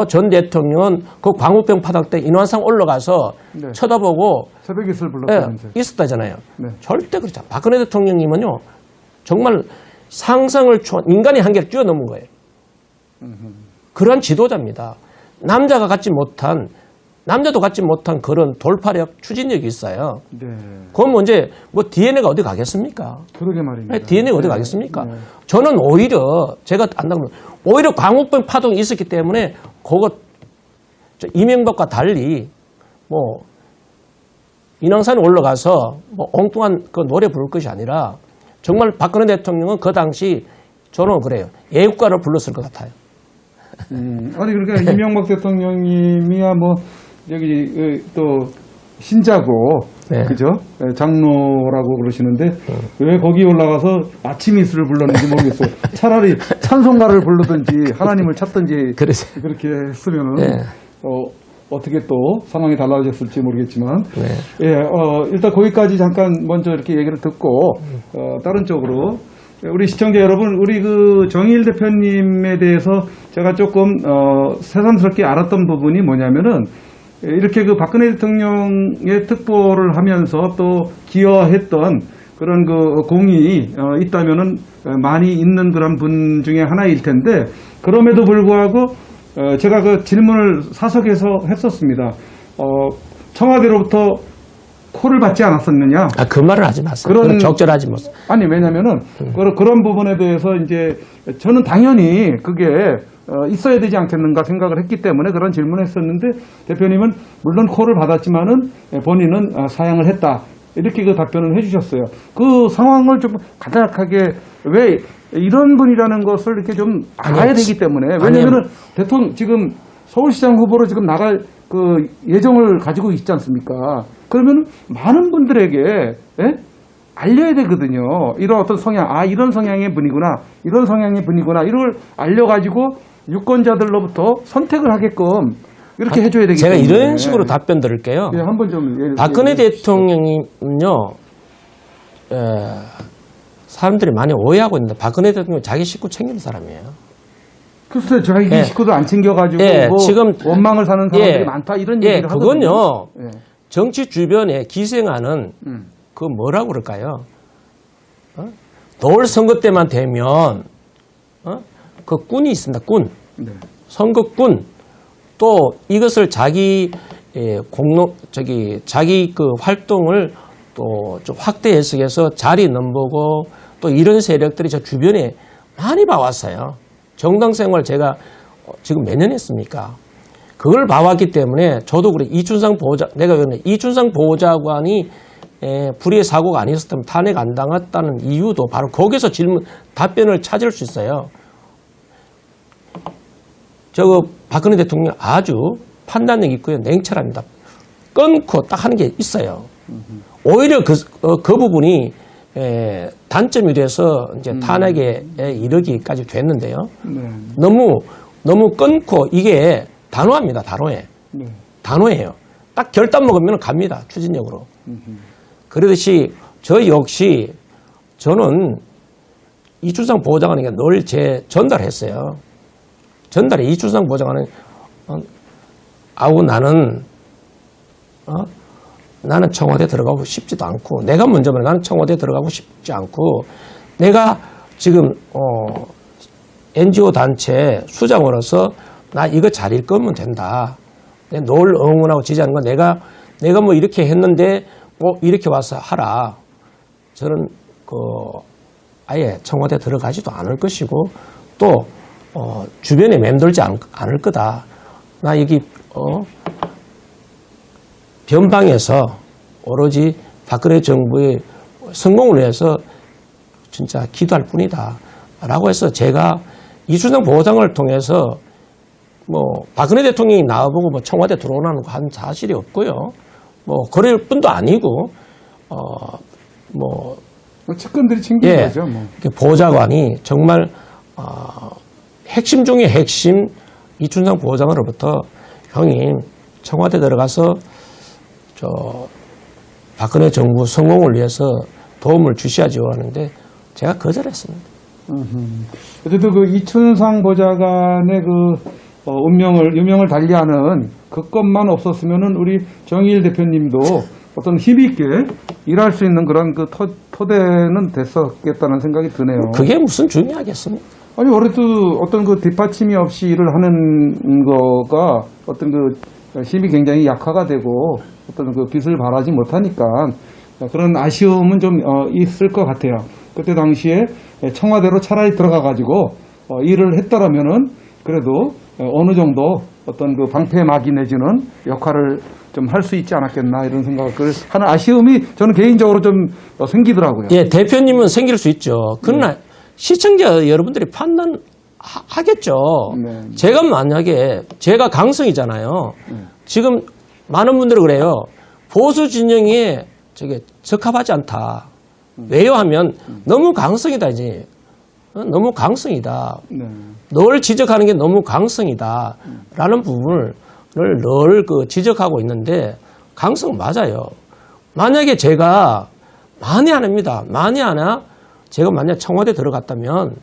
전 대통령은 그 광우병 파동 때 인왕산 올라가서 네. 쳐다보고 새벽 이슬 불렀다면서요. 있었다잖아요. 네. 절대 그렇지 않아요. 박근혜 대통령님은요. 정말 상상을 인간의 한계를 뛰어넘은 거예요. 그런 지도자입니다. 남자도 갖지 못한 그런 돌파력, 추진력이 있어요. 네. 그건 이제 DNA가 어디 가겠습니까? 그러게 말입니다. DNA가 어디 가겠습니까? 네. 저는 오히려 제가 안다면 오히려 광우병 파동이 있었기 때문에 이명박과 달리 인왕산에 올라가서 엉뚱한 그 노래 부를 것이 아니라 정말 박근혜 대통령은 그 당시 저는 그래요. 애국가를 불렀을 것 같아요. 아니 그러니까 이명박 대통령님이야 여기 또 신자고 네. 그죠? 장로라고 그러시는데 왜 거기 올라가서 아침 이슬을 불렀는지 모르겠어요. 차라리 찬송가를 부르든지 하나님을 찾든지 그래서 그렇게 했으면은 네. 어떻게 또 상황이 달라졌을지 모르겠지만 네. 일단 거기까지 잠깐 먼저 이렇게 얘기를 듣고 다른 쪽으로 우리 시청자 여러분, 우리 그 정의일 대표님에 대해서 제가 조금 새삼스럽게 알았던 부분이 뭐냐면은 이렇게 그 박근혜 대통령의 특보를 하면서 또 기여했던 그런 그 공이 있다면은 많이 있는 그런 분 중에 하나일 텐데 그럼에도 불구하고 제가 그 질문을 사석에서 했었습니다. 청와대로부터 콜을 받지 않았었느냐? 그 말을 하지 마세요. 그건 적절하지 못. 아니, 왜냐면은, 그런 부분에 대해서 이제, 저는 당연히 그게, 있어야 되지 않겠는가 생각을 했기 때문에 그런 질문을 했었는데, 대표님은 물론 콜을 받았지만은 본인은 사양을 했다. 이렇게 그 답변을 해주셨어요. 그 상황을 좀 간략하게, 왜 이런 분이라는 것을 이렇게 좀 알아야 되기 때문에, 왜냐면은 대통령, 지금 서울시장 후보로 지금 나갈 그 예정을 가지고 있지 않습니까? 그러면 많은 분들에게 알려야 되거든요. 이런 어떤 성향, 이런 성향의 분이구나, 이런 성향의 분이구나, 이걸 알려가지고 유권자들로부터 선택을 하게끔 이렇게 해줘야 되기 제가 때문에. 이런 식으로 답변 드릴게요. 예, 한번 좀 박근혜 대통령은요, 사람들이 많이 오해하고 있는데 박근혜 대통령은 자기 식구 챙기는 사람이에요. 글쎄, 자기 식구들 안 챙겨가지고 뭐 지금 원망을 사는 사람들이 많다 이런 얘기를 그건요. 하거든요. 정치 주변에 기생하는 그 뭐라고 그럴까요? 노을 선거 때만 되면 그 꾼이 있습니다. 꾼. 네. 선거꾼. 또 이것을 자기 자기 그 활동을 또 좀 확대 해석해서 자리 넘보고 또 이런 세력들이 저 주변에 많이 봐왔어요. 정당 생활 제가 지금 몇 년 했습니까? 그걸 봐왔기 때문에 저도 그래. 내가 그러네. 이춘상 보좌관이 불의의 사고가 아니었으면 탄핵 안 당했다는 이유도 바로 거기서 답변을 찾을 수 있어요. 박근혜 대통령 아주 판단력 있고요. 냉철합니다. 끊고 딱 하는 게 있어요. 오히려 그 부분이 단점이 돼서 이제 탄핵에 이르기까지 됐는데요. 네. 너무 끊고 이게 단호합니다. 단호해. 네. 단호해요. 딱 결단 먹으면 갑니다. 추진력으로. 그러듯이 저 역시 저는 이춘상 보좌관에게 늘 전달했어요. 전달에 이춘상 보좌관은 나는 청와대 들어가고 싶지도 않고 내가 먼저 말해 나는 청와대 들어가고 싶지 않고 내가 지금 NGO 단체 수장으로서 나 이거 잘 읽으면 된다. 늘 응원하고 지지하는 건 내가 뭐 이렇게 했는데 이렇게 와서 하라. 저는 아예 청와대 들어가지도 않을 것이고 또 주변에 맴돌지 않을 거다. 나 여기 변방에서 오로지 박근혜 정부의 성공을 위해서 진짜 기도할 뿐이다. 라고 해서 제가 이춘상 보좌관을 통해서 박근혜 대통령이 나와보고 청와대 들어오라는 거 한 사실이 없고요. 그럴 뿐도 아니고, 측근들이 챙긴 거죠. 보좌관이 정말, 핵심 중에 핵심 이춘상 보좌관으로부터 형님 청와대 들어가서 박근혜 정부 성공을 위해서 도움을 주셔야죠 하는데 제가 거절했습니다. 어쨌든 그 이춘상 보좌관의 유명을 달리하는 그 것만 없었으면은 우리 정의일 대표님도 어떤 힘있게 일할 수 있는 그런 토대는 됐었겠다는 생각이 드네요. 그게 무슨 중요하겠습니까? 아니, 그래도 어떤 뒷받침이 없이 일을 하는 거가 어떤 힘이 굉장히 약화가 되고 어떤 빛을 발하지 못하니까 그런 아쉬움은 좀 있을 것 같아요. 그때 당시에 청와대로 차라리 들어가가지고 일을 했더라면은 그래도 어느 정도 어떤 방패막이 내지는 역할을 좀 할 수 있지 않았겠나 이런 생각을 하는 아쉬움이 저는 개인적으로 좀 생기더라고요. 예, 대표님은 생길 수 있죠. 그러나 시청자 여러분들이 판단하겠죠. 네. 제가 강성이잖아요. 지금 많은 분들이 그래요. 보수 진영에 적합하지 않다. 왜요 하면 너무 강성이다 이제. 너무 강성이다. 네. 널 지적하는 게 너무 강성이다. 라는 부분을 늘 지적하고 있는데 강성 맞아요. 만약에 제가 만에 하나입니다. 만에 하나 제가 만약 청와대 들어갔다면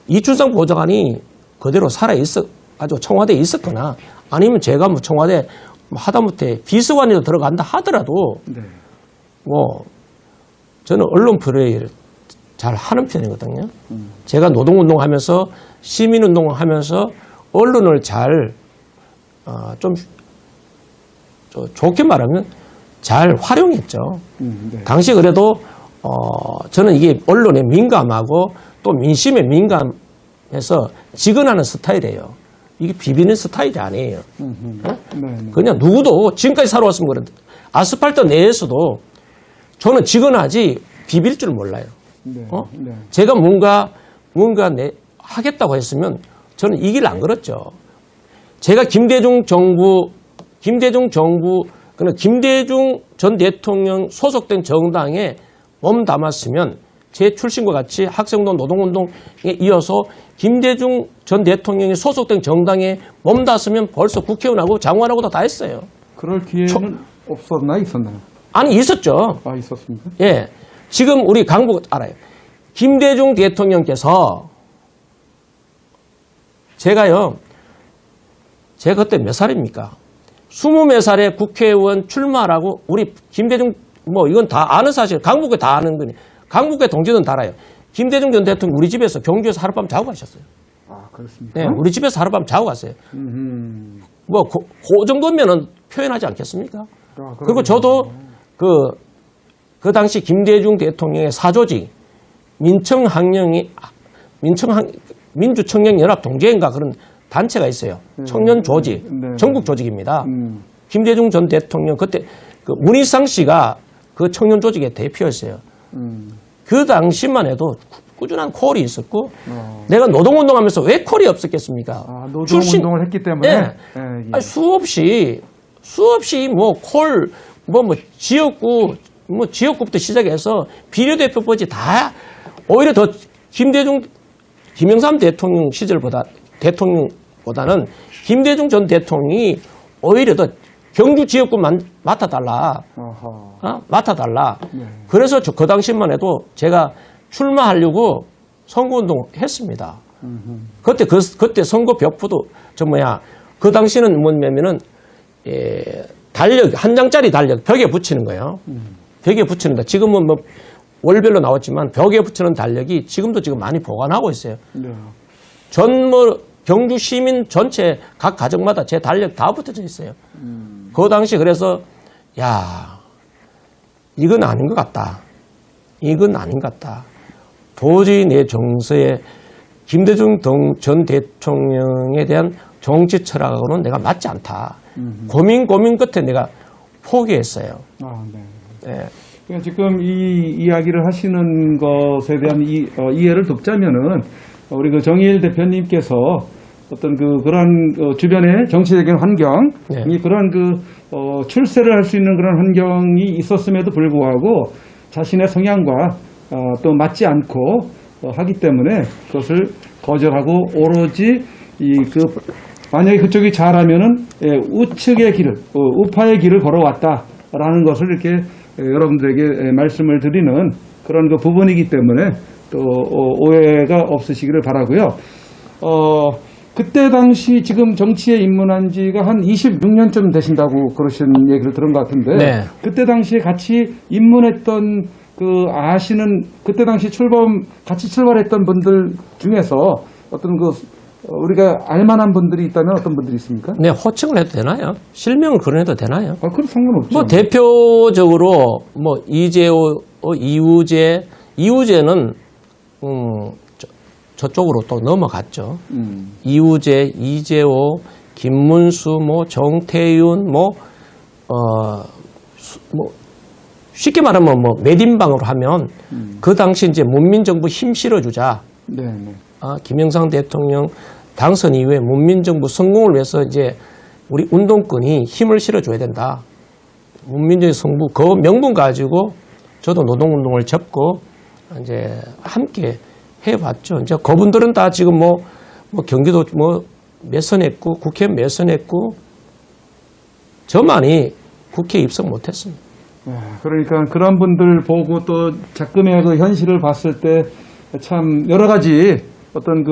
이춘상 보좌관이 그대로 살아가지고 청와대에 있었거나 아니면 제가 청와대 하다못해 비서관으로 들어간다 하더라도 네. 저는 언론 플레이를 잘 하는 편이거든요. 제가 노동운동하면서 시민운동을 하면서 언론을 잘 좀 좋게 말하면 잘 활용했죠. 네. 당시 그래도 저는 이게 언론에 민감하고 또 민심에 민감해서 직언하는 스타일이에요. 이게 비비는 스타일이 아니에요. 네. 그냥 누구도 지금까지 살아왔으면 그래. 아스팔트 내에서도 저는 직언하지 비빌 줄 몰라요. 네. 네. 제가 뭔가 하겠다고 했으면 저는 이 길 안 걸었죠. 제가 김대중 정부, 그는 김대중 전 대통령 소속된 정당에 몸 담았으면 제 출신과 같이 학생운동, 노동운동에 이어서 김대중 전 대통령이 소속된 정당에 몸 닿았으면 벌써 국회의원하고 장관하고도 다 했어요. 그럴 기회는 없었나 있었나요? 아니, 있었죠. 아, 있었습니까? 예. 지금 우리 강북 알아요. 김대중 대통령께서 제가 그때 몇 살입니까? 20몇 살에 국회의원 출마하라고 우리 김대중 이건 다 아는 사실, 강북에 다 아는 거니. 강북의 동지는 다 알아요. 김대중 전 대통령 우리 집에서 경주에서 하룻밤 자고 가셨어요. 아, 그렇습니까? 네, 우리 집에서 하룻밤 자고 갔어요. 그 정도면은 표현하지 않겠습니까? 그리고 저도 그 당시 김대중 대통령의 사조직 민주청년연합동지회인가 그런 단체가 있어요. 청년 조직, 네. 전국 조직입니다. 김대중 전 대통령 그때 그 문희상 씨가 그 청년 조직의 대표였어요. 그 당시만 해도 꾸준한 콜이 있었고 내가 노동운동하면서 왜 콜이 없었겠습니까? 아, 노동운동을 했기 때문에 네. 예. 아니, 수없이 지역구부터 시작해서 비례대표까지 다 오히려 더 김영삼 대통령보다는 김대중 전 대통령이 오히려 더 경주 지역구만 맡아달라. 맡아달라. 네. 그래서 그 당시만 해도 제가 출마하려고 선거운동 했습니다. 그때 선거 벽보도 그 당시는 뭐냐면은 달력 한 장짜리 달력 벽에 붙이는 거예요. 벽에 붙이는 거. 지금은 월별로 나왔지만 벽에 붙이는 달력이 지금도 많이 보관하고 있어요. 네. 경주 시민 전체 각 가정마다 제 달력 다 붙어져 있어요. 그 당시 그래서 이건 아닌 것 같다. 이건 아닌 것 같다. 도저히 내 정서에 김대중 전 대통령에 대한 정치 철학으로는 내가 맞지 않다. 고민 끝에 내가 포기했어요. 아, 네. 네. 그러니까 지금 이 이야기를 하시는 것에 대한 이해를 돕자면은 우리 그 정의일 대표님께서 어떤 그러한 주변의 정치적인 환경이 네. 그러한 출세를 할 수 있는 그런 환경이 있었음에도 불구하고 자신의 성향과 또 맞지 않고 하기 때문에 그것을 거절하고 오로지 만약에 그쪽이 잘하면은 우측의 길을 우파의 길을 걸어왔다라는 것을 이렇게 여러분들에게 말씀을 드리는 그런 부분이기 때문에 또 오해가 없으시기를 바라고요. 그때 당시 지금 정치에 입문한 지가 한 26년쯤 되신다고 그러신 얘기를 들은 것 같은데 네. 그때 당시에 같이 입문했던 그때 당시 같이 출발했던 분들 중에서 어떤 우리가 알만한 분들이 있다면 어떤 분들이 있습니까? 네, 호칭을 해도 되나요? 실명을 거론해도 되나요? 그건 상관없죠. 대표적으로 이재호, 이우재는 저쪽으로 또 넘어갔죠. 이우재, 이재호, 김문수, 정태윤, 쉽게 말하면 매딘방으로 하면 그 당시 이제 문민정부 힘 실어주자. 네. 김영삼 대통령 당선 이후에 문민정부 성공을 위해서 이제 우리 운동권이 힘을 실어줘야 된다. 문민정부 성부 그 명분 가지고 저도 노동운동을 접고 이제 함께 해왔죠. 이제 그분들은 다 지금 경기도 몇 선 했고 국회 몇 선 했고 저만이 국회에 입성 못했습니다. 그러니까 그런 분들 보고 또 작금의 현실을 봤을 때 참 여러 가지 어떤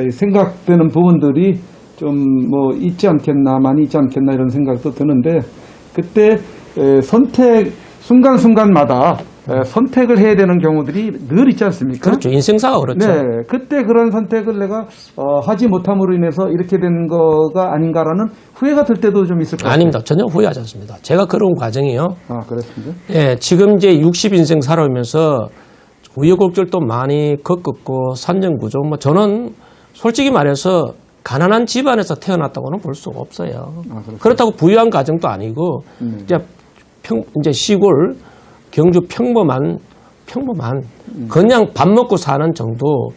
생각되는 부분들이 좀 있지 않겠나, 많이 있지 않겠나 이런 생각도 드는데 그때 선택 순간순간마다 선택을 해야 되는 경우들이 늘 있지 않습니까? 그렇죠. 인생사가 그렇죠. 네, 그때 그런 선택을 내가 하지 못함으로 인해서 이렇게 된 거가 아닌가라는 후회가 들 때도 좀 있을 것 같아요. 아닙니다. 전혀 후회하지 않습니다. 제가 그런 과정이요. 아, 그렇습니다. 예, 지금 이제 60인생 살아오면서 우여곡절도 많이 겪었고 산전구조 뭐 저는 솔직히 말해서 가난한 집안에서 태어났다고는 볼 수가 없어요. 그렇다고 부유한 가정도 아니고 이제 시골 경주 평범한 그냥 밥 먹고 사는 정도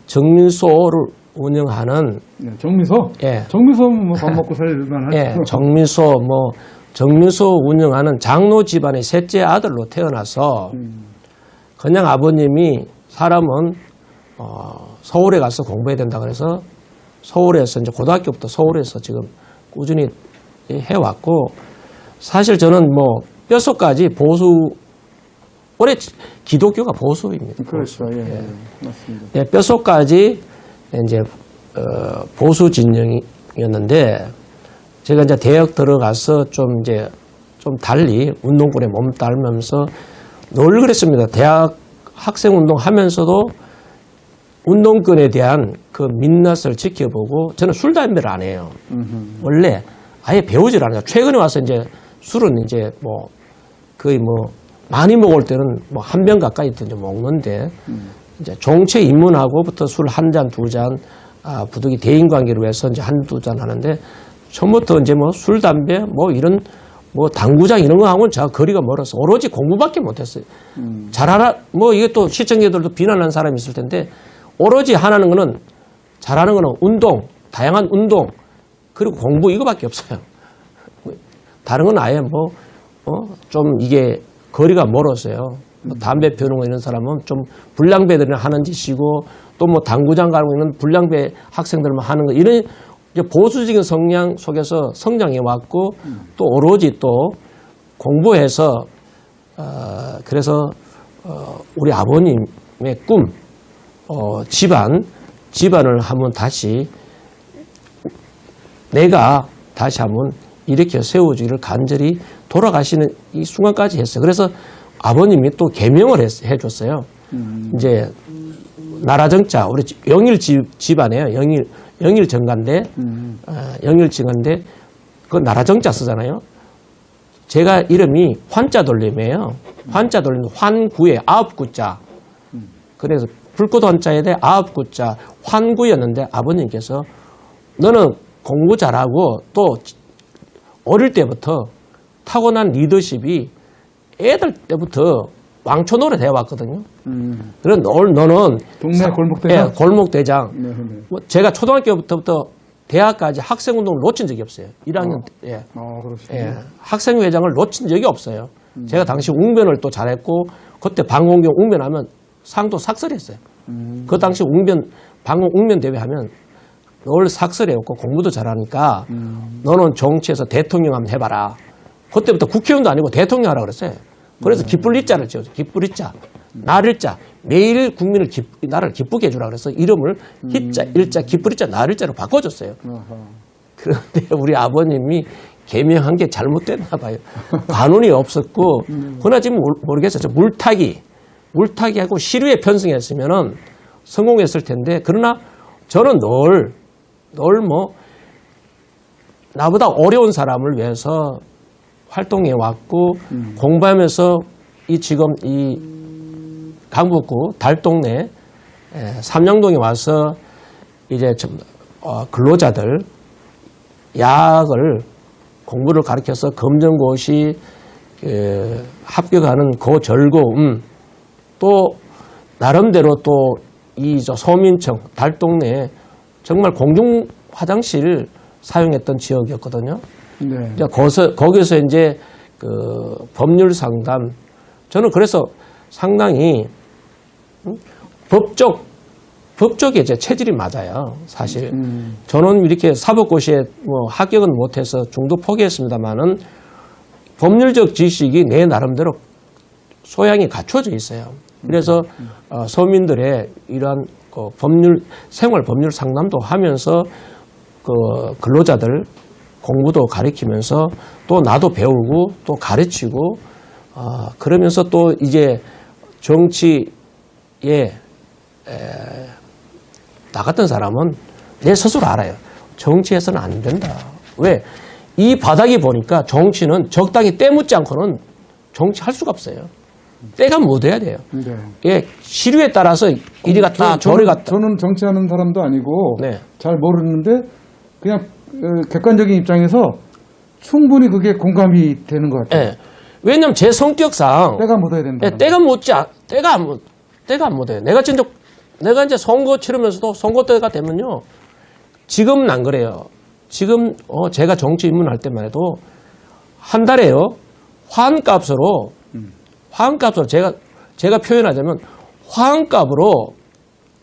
정민소를 운영하는 정미소? 예. 정미소 뭐 밥 먹고 살만 하죠. 예, 정민소 운영하는 장로 집안의 셋째 아들로 태어나서 그냥 아버님이 사람은 서울에 가서 공부해야 된다 그래서 서울에서 이제 고등학교부터 서울에서 지금 꾸준히 해왔고 사실 저는 뭐 뼛속까지 보수 올해 기독교가 보수입니다. 그렇죠. 예. 맞습니다. 예, 뼛속까지 이제 보수 진영이었는데 제가 이제 대학 들어가서 좀 달리 운동권에 몸 딸면서 늘 그랬습니다. 대학 학생 운동 하면서도 운동권에 대한 그 민낯을 지켜보고 저는 술 담배를 안 해요. 원래 아예 배우질 않아요. 최근에 와서 이제 술은 이제 뭐 거의 뭐 많이 먹을 때는 뭐 한 병 가까이 이제 먹는데 이제 종체 입문하고부터 술 한 잔, 두 잔, 부득이 대인 관계로 해서 이제 한두 잔 하는데 처음부터 이제 뭐 술, 담배 뭐 이런 뭐 당구장 이런 거 하고는 제가 거리가 멀어서 오로지 공부밖에 못했어요. 잘하나 뭐 이게 또 시청자들도 비난하는 사람이 있을 텐데 오로지 하나는 거는 잘하는 거는 운동, 다양한 운동 그리고 공부 이거밖에 없어요. 다른 건 아예 뭐 좀 이게 거리가 멀었어요. 뭐 담배 피우는 거 이런 사람은 좀 불량배들이나 하는 짓이고 또 뭐 당구장 가고 있는 불량배 학생들만 하는 거 이런 이제 보수적인 성향 속에서 성장해 왔고 또 오로지 또 공부해서 그래서 우리 아버님의 꿈 집안을 한번 다시 내가 다시 한번 일으켜 세워주기를 간절히 돌아가시는 이 순간까지 했어요. 그래서 아버님이 또 개명을 해줬어요. 이제 나라정자 우리 영일 집안이에요. 영일 정가인데 영일 정가인데 그 나라정자 쓰잖아요. 제가 이름이 환자 돌림이에요. 환자 돌림 환구에 9구자. 그래서 불꽃 환자에 대해 9구자 환구였는데 아버님께서 너는 공부 잘하고 또 어릴 때부터 타고난 리더십이 애들 때부터 왕초 노릇 해왔거든요. 그런 너는 동네 골목대장? 예, 골목대장. 네. 뭐 제가 초등학교부터 대학까지 학생운동을 놓친 적이 없어요. 1학년 때. 예. 그러시군요. 예. 학생회장을 놓친 적이 없어요. 제가 당시 웅변을 또 잘했고 그때 방공경 웅변하면 상도 삭설했어요. 그 당시 방공 웅변 대회 하면 늘 삭설해왔고 공부도 잘하니까 너는 정치에서 대통령 한번 해봐라. 그때부터 국회의원도 아니고 대통령 하라고 그랬어요. 그래서 기쁠리자를 지었어요. 기쁠리자. 나를자. 매일 국민을 나를 기쁘게 해주라 그래서 이름을 희자, 일자, 기쁠리자, 나를자로 바꿔줬어요. 그런데 우리 아버님이 개명한 게 잘못됐나 봐요. 관운이 없었고 그러나 지금 모르겠어요. 물타기하고 시류에 편승했으면은 성공했을 텐데 그러나 저는 늘 뭐 나보다 어려운 사람을 위해서 활동해 왔고 공부하면서 지금 이 강북구 달동네 삼양동에 와서 이제 근로자들 약을 공부를 가르쳐서 검정고시 합격하는 그 즐거움 또 나름대로 또 이 소민청 달동네 정말 공중 화장실 사용했던 지역이었거든요. 네. 이제 거기서 이제 그 법률 상담 저는 그래서 상당히 법적에 제 체질이 맞아요. 사실 저는 이렇게 사법고시에 뭐 합격은 못해서 중도 포기했습니다만은 법률적 지식이 내 나름대로 소양이 갖춰져 있어요. 그래서 서민들의 이러한 그 생활 법률 상담도 하면서 그 근로자들 공부도 가르치면서 또 나도 배우고 또 가르치고 그러면서 또 이제 정치에 나갔던 사람은 내 스스로 알아요. 정치에서는 안 된다. 왜? 이 바닥에 보니까 정치는 적당히 때 묻지 않고는 정치할 수가 없어요. 때가 묻어야 돼요. 네. 예, 시류에 따라서 이리 갔다 저리 갔다. 저는 정치하는 사람도 아니고 네. 잘 모르는데 그냥 객관적인 입장에서 충분히 그게 공감이 되는 것 같아요. 예. 왜냐면 제 성격상 때가 묻어야 된다. 예, 때가 안 묻어요. 내가 이제 선거 치르면서도 선거 때가 되면요. 지금은 안 그래요. 지금 제가 정치 입문할 때만 해도 한 달에요. 화환값으로 제가 표현하자면 화환값으로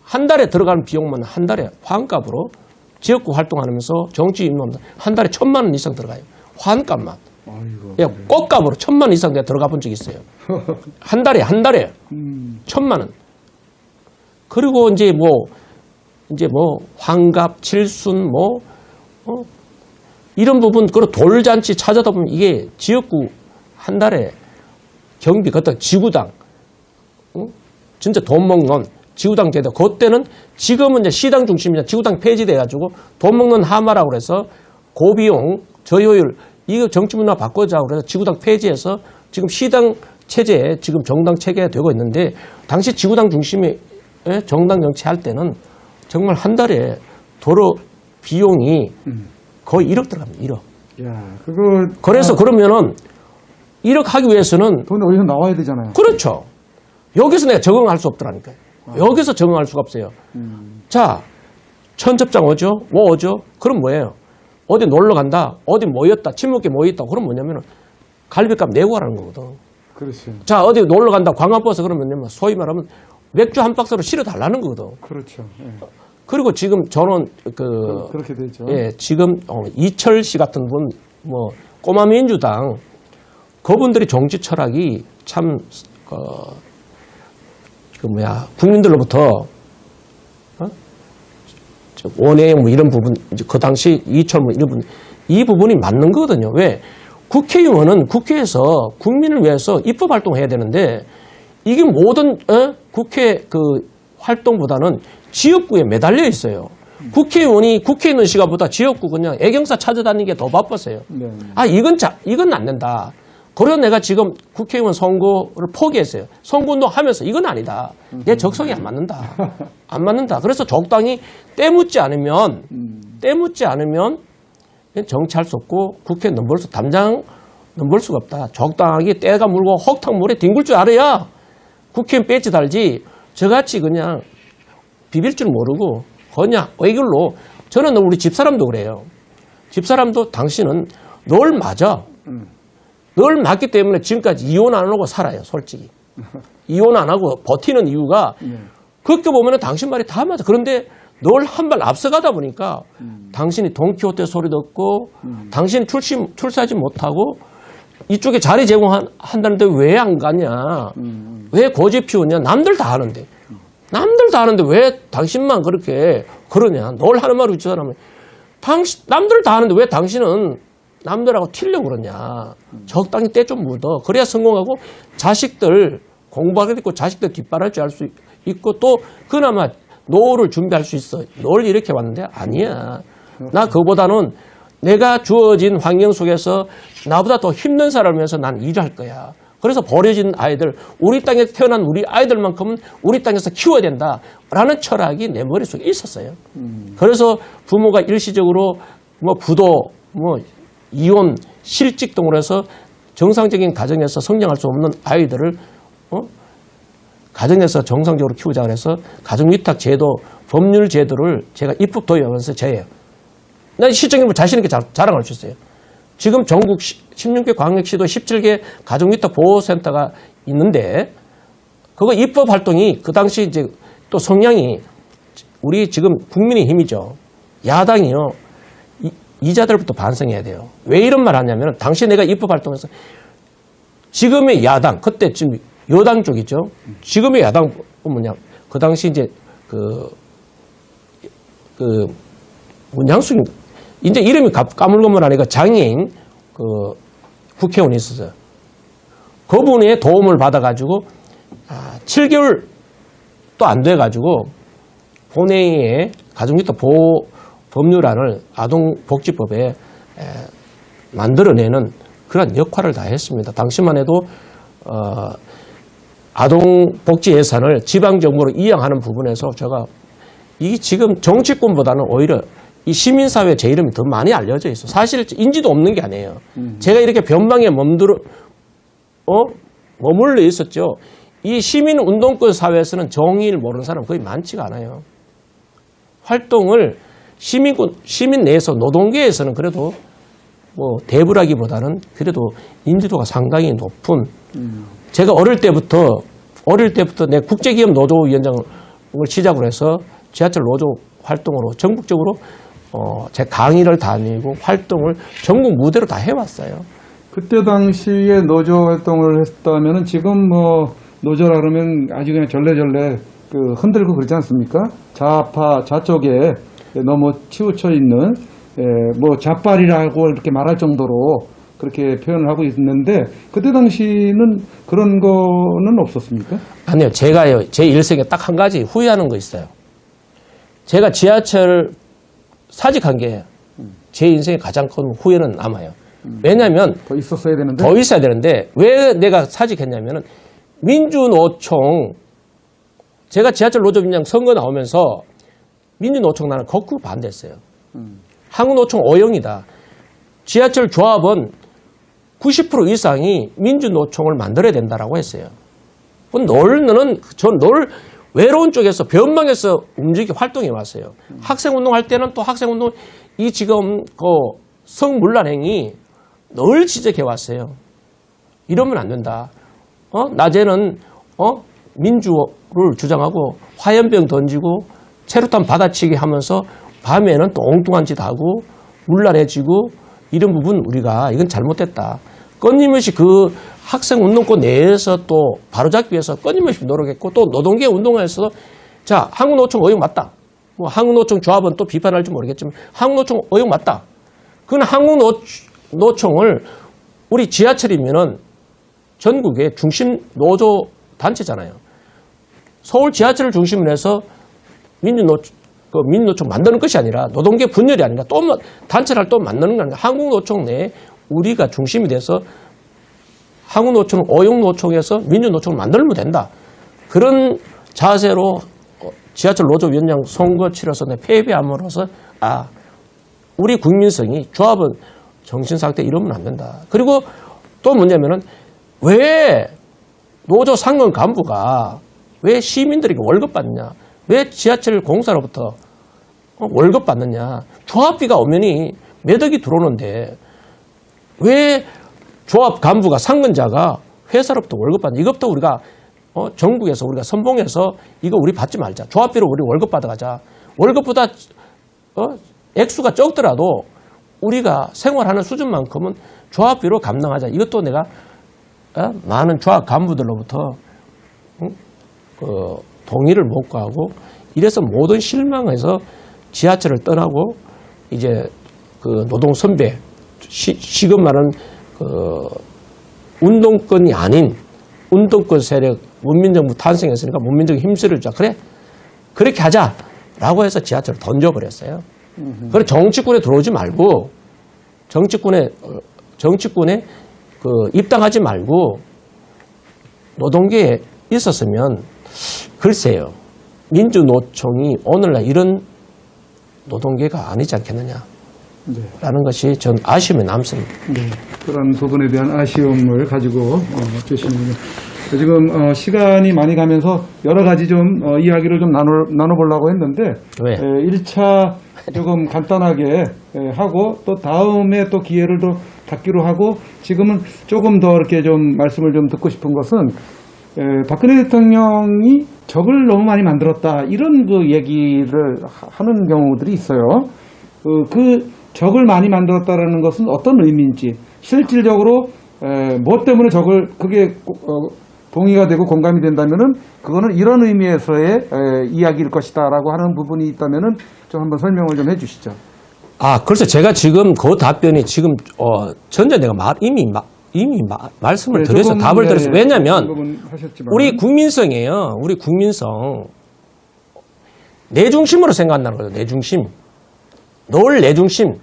한 달에 들어가는 비용만 한 달에 화환값으로 지역구 활동하면서 정치 입문하면 한 달에 1,000만 원 이상 들어가요. 화환값만. 아이고. 야, 꽃값으로 1,000만 원 이상 내가 들어가 본 적이 있어요. 한 달에 1,000만 원. 그리고 이제 환갑, 칠순, 이런 부분, 그리고 돌잔치 찾아다 보면 이게 지역구 한 달에 경비, 그때 지구당, 진짜 돈 먹는 지구당 제도, 그때는 지금은 이제 시당 중심이냐, 지구당 폐지돼가지고 돈 먹는 하마라고 그래서 고비용, 저효율, 이거 정치 문화 바꾸자고 그래서 지구당 폐지해서 지금 시당 체제에 지금 정당 체계가 되고 있는데 당시 지구당 중심의 정당 정치할 때는 정말 한 달에 도로 비용이 거의 1억 들어갑니다. 1억. 야, 그래서 그러면은 1억 하기 위해서는 돈이 어디서 나와야 되잖아요. 그렇죠. 여기서 내가 적응할 수 없더라니까요. 여기서 적응할 수가 없어요. 자, 천첩장 오죠? 뭐 오죠? 그럼 뭐예요? 어디 놀러 간다? 어디 모였다? 친목계 모였다? 그럼 뭐냐면은 갈비값 내고 가라는 거거든. 그렇죠. 자, 어디 놀러 간다? 관광버스 그러면 뭐냐면 소위 말하면 맥주 한 박스로 실어 달라는 거거든. 그렇죠. 예. 그리고 지금 저는 그렇게 되죠. 예, 지금 이철 씨 같은 분, 꼬마 민주당 그분들이 정치 철학이 참 국민들로부터 원외 이런 부분, 그 당시 이철 이런 부분, 이 부분이 맞는 거거든요. 왜? 국회의원은 국회에서 국민을 위해서 입법 활동해야 되는데 이게 모든 국회 활동보다는 지역구에 매달려 있어요. 국회의원이 국회에 있는 시간보다 지역구 그냥 애경사 찾아다니는 게 더 바빴어요. 네. 이건 안 된다. 그래서 내가 지금 국회의원 선거를 포기했어요. 선거운동 하면서 이건 아니다. 내 적성이 안 맞는다. 안 맞는다. 그래서 적당히 때 묻지 않으면 정치할 수 없고 국회 담장 넘볼 수가 없다. 적당하게 때가 물고 혹탕 물에 뒹굴 줄 알아야 국회의원 배지 달지 저같이 그냥 비빌 줄 모르고 그냥 외길로 저는 우리 집사람도 그래요. 집사람도 당신은 널 맞아. 늘 맞기 때문에 지금까지 이혼 안 하고 살아요, 솔직히. 이혼 안 하고 버티는 이유가 그렇게 보면 당신 말이 다 맞아. 그런데 늘 한 발 앞서가다 보니까 당신이 돈키호테 소리 듣고 당신 출세하지 못하고 이쪽에 자리 제공한다는데 왜 안 가냐. 왜 고집 피우냐. 남들 다 하는데 왜 당신만 그렇게 그러냐. 늘 하는 말을 주잖아요. 남들 다 하는데 왜 당신은 남들하고 튀려고 그러냐. 적당히 때 좀 묻어. 그래야 성공하고 자식들 공부하게 됐고 자식들 뒷바랄 줄 알 수 있고 또 그나마 노후를 준비할 수 있어. 널 이렇게 왔는데 아니야. 나 그보다는 내가 주어진 환경 속에서 나보다 더 힘든 사람을 위해서 난 일할 거야. 그래서 버려진 아이들, 우리 땅에 태어난 우리 아이들만큼은 우리 땅에서 키워야 된다라는 철학이 내 머릿속에 있었어요. 그래서 부모가 일시적으로 부도, 이혼, 실직 등으로 해서 정상적인 가정에서 성장할 수 없는 아이들을 가정에서 정상적으로 키우자 그래서 가정위탁 제도, 법률 제도를 제가 입법 도입하면서 제예요. 난 시청일부 자신 있게 자랑할 수 있어요. 지금 전국 16개 광역시도 17개 가정위탁 보호센터가 있는데 그거 입법 활동이 그 당시 이제 또 성향이 우리 지금 국민의힘이죠. 야당이요. 이자들부터 반성해야 돼요. 왜 이런 말 하냐면 당시 내가 입법 활동에서 지금의 야당, 그때 지금 여당 쪽이죠. 지금의 야당 뭐냐. 그 당시 이제 문양숙 이제 이름이 까물거물하니까 장애인 국회의원이 있었어요. 그분의 도움을 받아가지고 7개월 또 안 돼가지고 본회의에 가정주택 보호 법률안을 아동복지법에 만들어내는 그런 역할을 다 했습니다. 당시만 해도 아동복지 예산을 지방정부로 이양하는 부분에서 제가 이게 지금 정치권보다는 오히려 이 시민사회 제 이름이 더 많이 알려져 있어. 사실 인지도 없는 게 아니에요. 제가 이렇게 변방에 머물러 있었죠. 이 시민운동권 사회에서는 정의를 모르는 사람 거의 많지가 않아요. 활동을 시민 내에서 노동계에서는 그래도 뭐 대부라기보다는 그래도 인지도가 상당히 높은 제가 어릴 때부터 내 국제기업 노조위원장을 시작으로 해서 지하철 노조 활동으로 전국적으로 제 강의를 다니고 활동을 전국 무대로 다 해왔어요. 그때 당시에 노조 활동을 했다면은 지금 뭐 노조라 그러면 아주 그냥 절레절레 그 흔들고 그러지 않습니까? 좌파 좌쪽에 너무 치우쳐 있는 뭐 좌빨이라고 이렇게 말할 정도로 그렇게 표현을 하고 있는데 그때 당시는 그런 거는 없었습니까? 아니요. 제가요. 제 일생에 딱 한 가지 후회하는 거 있어요. 제가 지하철 사직한 게 제 인생의 가장 큰 후회는 남아요. 왜냐하면 더 있었어야 되는데. 더 있어야 되는데 왜 내가 사직했냐면은 민주노총 제가 지하철 노조위원장 선거 나오면서 민주노총 나는 거꾸로 반대했어요. 한국노총 오영이다. 지하철 조합은 90% 이상이 민주노총을 만들어야 된다라고 했어요. 널 외로운 쪽에서 변방에서 움직이게 활동해 왔어요. 학생운동 할 때는 또 학생운동 이 지금 그 성문란행위 늘 지적해 왔어요. 이러면 안 된다. 낮에는 민주를 주장하고 화염병 던지고 체류탄 받아치기 하면서 밤에는 또 엉뚱한 짓 하고 문란해지고 이런 부분 우리가 이건 잘못됐다. 끊임없이 그 학생운동권 내에서 또 바로잡기 위해서 끊임없이 노력했고 또 노동계 운동에서 자 한국노총 의혹 맞다. 뭐 한국노총 조합은 또 비판할지 모르겠지만 한국노총 의혹 맞다. 그건 한국노총을 우리 지하철이면은 전국의 중심 노조 단체잖아요. 서울 지하철을 중심으로 해서 민주노총 만드는 것이 아니라 노동계 분열이 아니라 또 단체를 또 만드는 거 아니라 한국노총 내에 우리가 중심이 돼서 한국노총, 오용노총에서 민주노총을 만들면 된다. 그런 자세로 지하철 노조위원장 선거 치러서 패배함으로써 우리 국민성이 조합은 정신상태 이러면 안 된다. 그리고 또 뭐냐면은 왜 노조 상근 간부가 왜 시민들에게 월급 받느냐? 왜 지하철 공사로부터 월급 받느냐? 조합비가 오면이 몇 억이 들어오는데 왜 조합 간부가 상근자가 회사로부터 월급 받느냐? 이것부터 우리가 전국에서 우리가 선봉해서 이거 우리 받지 말자. 조합비로 우리 월급 받아가자. 월급보다 액수가 적더라도 우리가 생활하는 수준만큼은 조합비로 감당하자. 이것도 내가 많은 조합 간부들로부터 동의를 못 구하고 이래서 모든 실망해서 지하철을 떠나고 이제 그 노동 선배 지금 말하는 그 운동권이 아닌 운동권 세력 문민정부 탄생했으니까 문민정부 힘쓰를 자 그래 그렇게 하자라고 해서 지하철을 던져버렸어요. 그래 정치권에 들어오지 말고 정치권에 그 입당하지 말고 노동계에 있었으면 글쎄요 민주노총이 오늘날 이런 노동계가 아니지 않겠느냐라는 것이 전 아쉬움이 남습니다. 네, 그런 부분에 대한 아쉬움을 가지고 계시는군요. 지금 시간이 많이 가면서 여러 가지 좀 이야기를 좀 나눠보려고 했는데 왜? 1차 조금 간단하게 하고 또 다음에 또 기회를 또 갖기로 하고 지금은 조금 더 이렇게 좀 말씀을 좀 듣고 싶은 것은 박근혜 대통령이 적을 너무 많이 만들었다 이런 그 얘기를 하는 경우들이 있어요. 그 적을 많이 만들었다라는 것은 어떤 의미인지 실질적으로 뭐 때문에 적을 그게 동의가 되고 공감이 된다면은 그거는 이런 의미에서의 이야기일 것이다라고 하는 부분이 있다면은 좀 한번 설명을 좀 해주시죠. 그래서 제가 지금 그 답변이 지금 전에 내가 이미 이미 말씀을 네, 드려서 조금, 답을 네, 드렸어요. 그 왜냐하면 부분 하셨지만. 우리 국민성이에요. 우리 국민성. 내 중심으로 생각한다는 거예요. 내 중심. 늘 내 중심.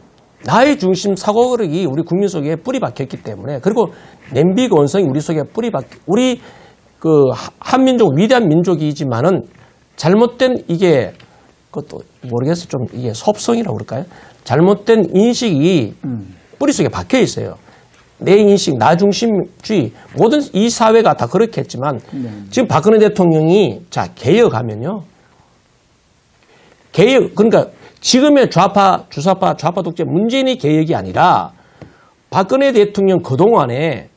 나의 중심 사고 그릇이 우리 국민 속에 뿌리 박혔기 때문에, 그리고 냄비 원성이 우리 속에 우리 그 한민족, 위대한 민족이지만은 잘못된 이게 그것도 모르겠어요. 좀 이게 섭성이라고 그럴까요? 잘못된 인식이 뿌리 속에 박혀 있어요. 내 인식, 나 중심주의, 모든 이 사회가 다 그렇겠지만 지금 박근혜 대통령이 자 개혁하면요. 개혁, 그러니까 지금의 좌파, 주사파, 좌파 독재 문재인의 개혁이 아니라 박근혜 대통령 그동안에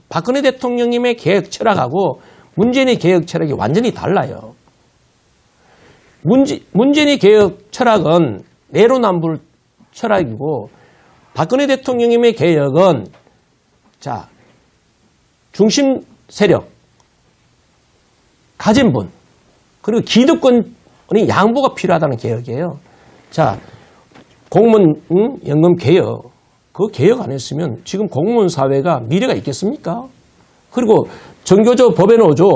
박근혜 대통령님의 개혁 철학하고 문재인의 개혁 철학이 완전히 달라요. 문재인의 개혁 철학은 내로남불 철학이고 박근혜 대통령님의 개혁은 자 중심 세력, 가진 분, 그리고 기득권의 양보가 필요하다는 개혁이에요. 자, 공무원 연금 개혁, 그 개혁 안 했으면 지금 공무원 사회가 미래가 있겠습니까? 그리고 정교조, 법외노조,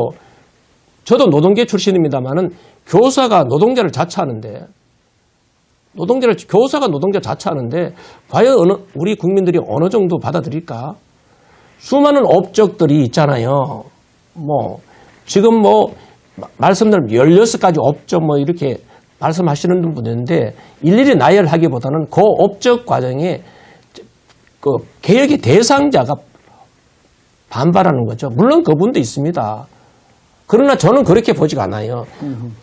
저도 노동계 출신입니다만은 교사가 노동자를 자처하는데, 교사가 노동자 자처하는데 과연 우리 국민들이 어느 정도 받아들일까? 수많은 업적들이 있잖아요. 지금 말씀드린 16가지 업적 이렇게 말씀하시는 분인데 일일이 나열하기보다는 그 업적 과정에 그 개혁의 대상자가 반발하는 거죠. 물론 그분도 있습니다. 그러나 저는 그렇게 보지가 않아요.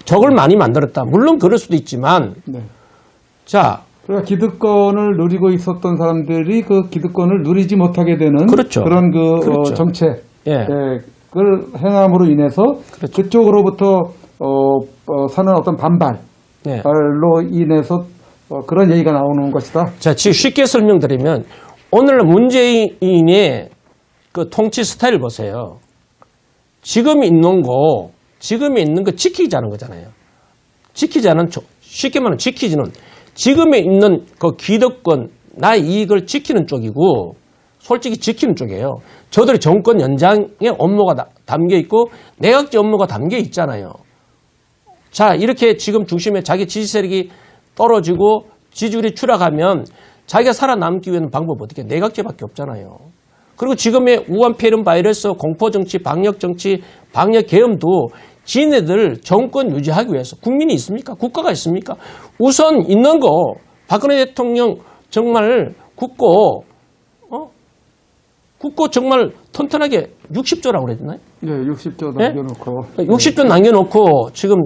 적을 많이 만들었다. 물론 그럴 수도 있지만, 네. 자, 그러니까 기득권을 누리고 있었던 사람들이 그 기득권을 누리지 못하게 되는 그렇죠. 그런 그렇죠. 정책, 예. 그걸 행함으로 인해서 그렇죠. 그쪽으로부터 사는 어떤 반발로 네. 인해서 그런 얘기가 나오는 것이다. 자, 지금 쉽게 설명드리면 오늘 문재인의 그 통치 스타일 보세요. 지금 있는 거 지키자는 거잖아요. 쉽게 말하면 지키지는 지금에 있는 그 기득권, 나의 이익을 지키는 쪽이고, 솔직히 지키는 쪽이에요. 저들이 정권 연장의 업무가 담겨 있고, 내각제 업무가 담겨 있잖아요. 자, 이렇게 지금 중심에 자기 지지 세력이 떨어지고, 지지율이 추락하면, 자기가 살아남기 위한 방법 어떻게? 내각제밖에 없잖아요. 그리고 지금의 우한 폐렴 바이러스, 공포정치, 방역정치, 방역계엄도 지네들 정권 유지하기 위해서 국민이 있습니까? 국가가 있습니까? 우선 있는 거 박근혜 대통령 정말 굳고 정말 튼튼하게 60조라고 그랬나요? 네, 60조 남겨놓고. 60조 남겨놓고 지금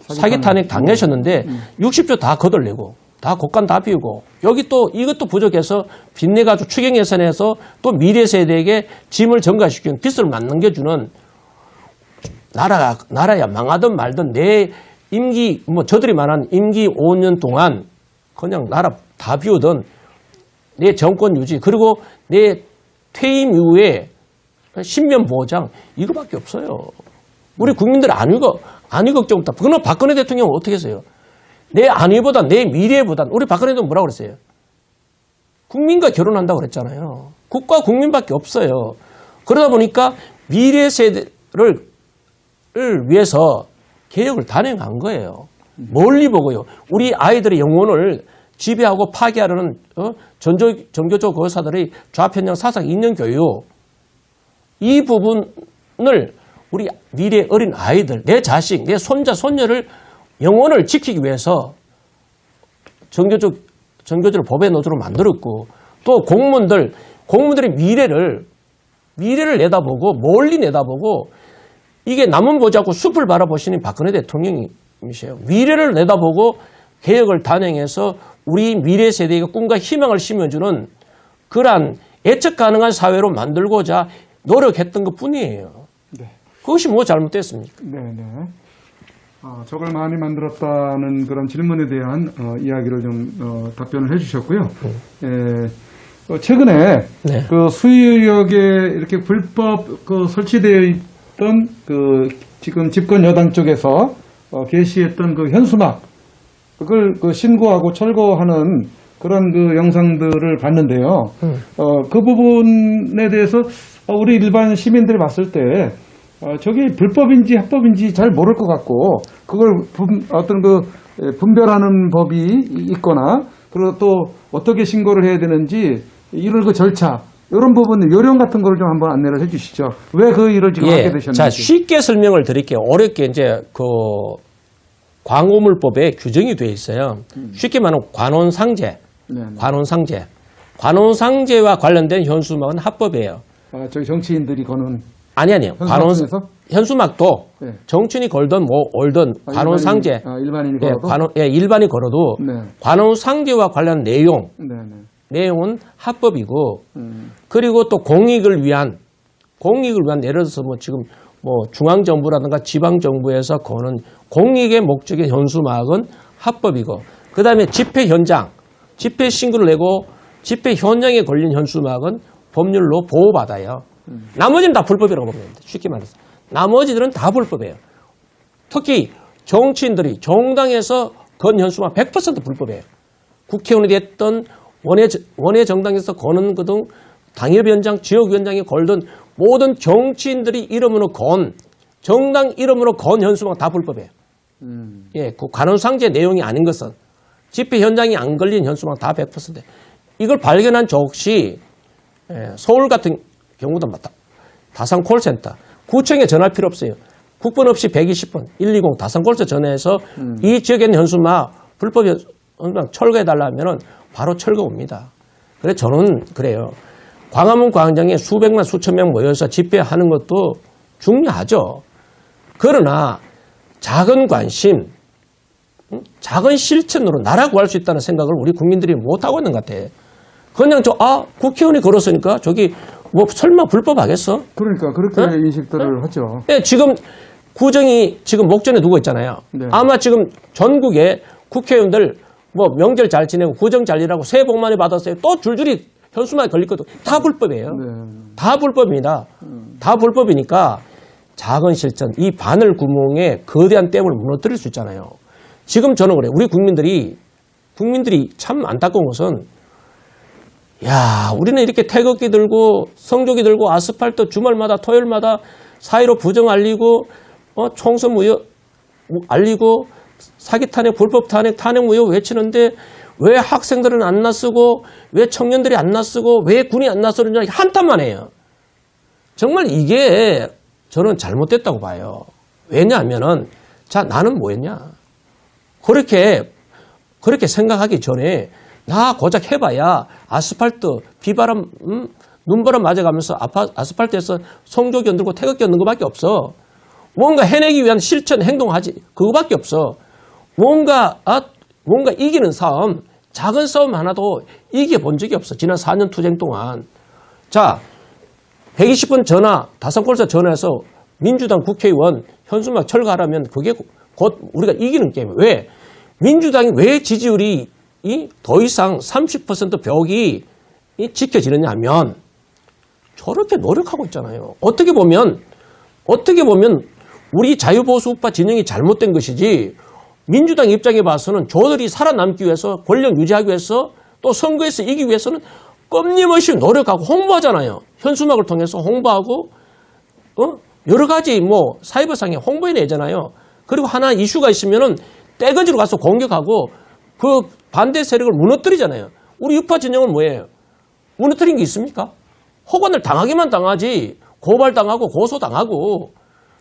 사기 탄핵 당하셨는데 60조 다 거덜내고 다 곡간 다 비우고 여기 또 이것도 부족해서 빚내가지고 추경 예산에서 또 미래 세대에게 짐을 전가시키는 빚을 남겨주는 나라야 망하든 말든 내 임기, 저들이 말한 임기 5년 동안 그냥 나라 다 비우든 내 정권 유지, 그리고 내 퇴임 이후에 신변 보장, 이거밖에 없어요. 우리 국민들 안위 걱정부터. 그러나 박근혜 대통령은 어떻게 했어요? 내 안위보다 내 미래보다, 우리 박근혜 대통령 뭐라고 그랬어요? 국민과 결혼한다고 그랬잖아요. 국가 국민밖에 없어요. 그러다 보니까 미래 세대를 위해서 개혁을 단행한 거예요. 멀리 보고요. 우리 아이들의 영혼을 지배하고 파괴하려는 정교조 거사들의 좌편향 사상 인연 교육, 이 부분을 우리 미래 어린 아이들, 내 자식, 내 손자, 손녀를 영혼을 지키기 위해서 정교조를 법의 노조로 만들었고, 또 공무원들의 미래를 내다보고 멀리 내다보고, 이게 남은 보지 않고 숲을 바라보시는 박근혜 대통령이시에요. 미래를 내다보고 개혁을 단행해서 우리 미래 세대에게 꿈과 희망을 심어주는 그러한 예측 가능한 사회로 만들고자 노력했던 것 뿐이에요. 네. 그것이 뭐 잘못됐습니까? 네네. 적을 많이 만들었다는 그런 질문에 대한 이야기를 좀 답변을 해주셨고요. 최근에 네. 그 수의역에 이렇게 불법 설치되어 있던 지금 집권 여당 쪽에서 게시했던 그 현수막, 그걸 신고하고 철거하는 그런 그 영상들을 봤는데요. 그 부분에 대해서 우리 일반 시민들이 봤을 때 저게 불법인지 합법인지 잘 모를 것 같고 그걸 어떤 그 분별하는 법이 있거나 그리고 또 어떻게 신고를 해야 되는지 이런 그 절차 이런 부분 요령 같은 거를 좀 한번 안내를 해주시죠. 왜 그 일을 지금 하게 되셨는지. 자, 쉽게 설명을 드릴게요. 어렵게 이제 그 광고물법에 규정이 되어 있어요. 쉽게 말하면 관혼상제. 네네. 관혼상제. 관혼상제와 관련된 현수막은 합법이에요. 저희 정치인들이 거는 아니요. 현수막에서? 현수막도 네. 정치인이 걸든 뭐 올든 관혼상제. 일반인이 걸어도? 일반이 걸어도 네. 관혼상제와 관련 내용은 합법이고 그리고 또 공익을 위한 예를 들어서 뭐 지금 뭐 중앙정부라든가 지방정부에서 거는 공익의 목적의 현수막은 합법이고 그다음에 집회 현장, 집회 신고를 내고 집회 현장에 걸린 현수막은 법률로 보호받아요. 나머지는 다 불법이라고 보면 됩니다. 쉽게 말해서. 나머지들은 다 불법이에요. 특히 정치인들이 정당에서 건 현수막 100% 불법이에요. 국회의원이 됐던 원외 정당에서 거는 그 등 당협위원장, 지역위원장에 걸든 모든 정치인들이 이름으로 건 정당 이름으로 건 현수막 다 불법이에요. 예, 그 관혼상제 내용이 아닌 것은 집회 현장이 안 걸린 현수막 다 100%. 이걸 발견한 저 혹시 서울 같은 경우도 맞다. 다산 콜센터. 구청에 전화할 필요 없어요. 국번 없이 120번 120 다산 콜센터 전화해서 이 지역에 있는 현수막 불법 현수막 철거해달라 하면은 바로 철거 옵니다. 그래서 저는 그래요. 광화문 광장에 수백만 수천 명 모여서 집회하는 것도 중요하죠. 그러나 작은 관심, 작은 실천으로 나라 구할 수 있다는 생각을 우리 국민들이 못하고 있는 것 같아. 그냥 국회의원이 걸었으니까 저기 뭐 설마 불법하겠어? 그러니까 그렇게 인식들을 하죠. 네, 지금 구정이 지금 목전에 두고 있잖아요. 네. 아마 지금 전국에 국회의원들 뭐 명절 잘 지내고 구정 잘 일하고 새해 복 많이 받았어요. 또 줄줄이 현수막에 걸릴 것도 다 불법이에요. 네. 다 불법입니다. 다 불법이니까 작은 실천, 이 바늘 구멍에 거대한 댐을 무너뜨릴 수 있잖아요. 지금 저는 그래요. 우리 국민들이 참 안타까운 것은 우리는 이렇게 태극기 들고 성조기 들고 아스팔트 주말마다 토요일마다 4.15 부정 알리고 총선 무효 알리고 사기 탄핵, 불법 탄핵, 탄핵 무효 외치는데 왜 학생들은 안 나서고 왜 청년들이 안 나서고 왜 군이 안 나서는지 한탄만 해요. 정말 이게 저는 잘못됐다고 봐요. 왜냐하면은 나는 뭐였냐? 그렇게 생각하기 전에 나 고작 해봐야 아스팔트 비바람 눈바람 맞아가면서 아스팔트에서 성조기 흔들고 태극기 흔든 것밖에 없어. 뭔가 해내기 위한 실천 행동하지 그거밖에 없어. 뭔가 이기는 싸움, 작은 싸움 하나도 이겨본 적이 없어. 지난 4년 투쟁 동안. 120번 전화, 다산콜사 전화해서 민주당 국회의원 현수막 철거하라면 그게 곧 우리가 이기는 게임이에요. 왜? 민주당이 왜 지지율이 더 이상 30% 벽이 지켜지느냐 하면 저렇게 노력하고 있잖아요. 어떻게 보면 우리 자유보수우파 진영이 잘못된 것이지 민주당 입장에 봐서는 저들이 살아남기 위해서 권력 유지하기 위해서 또 선거에서 이기기 위해서는 끊임없이 노력하고 홍보하잖아요. 현수막을 통해서 홍보하고 여러 가지 사이버상에 홍보해 내잖아요. 그리고 하나 이슈가 있으면은 떼거지로 가서 공격하고 그 반대 세력을 무너뜨리잖아요. 우리 우파 진영은 뭐예요? 무너뜨린 게 있습니까? 호관을 당하기만 당하지 고발당하고 고소당하고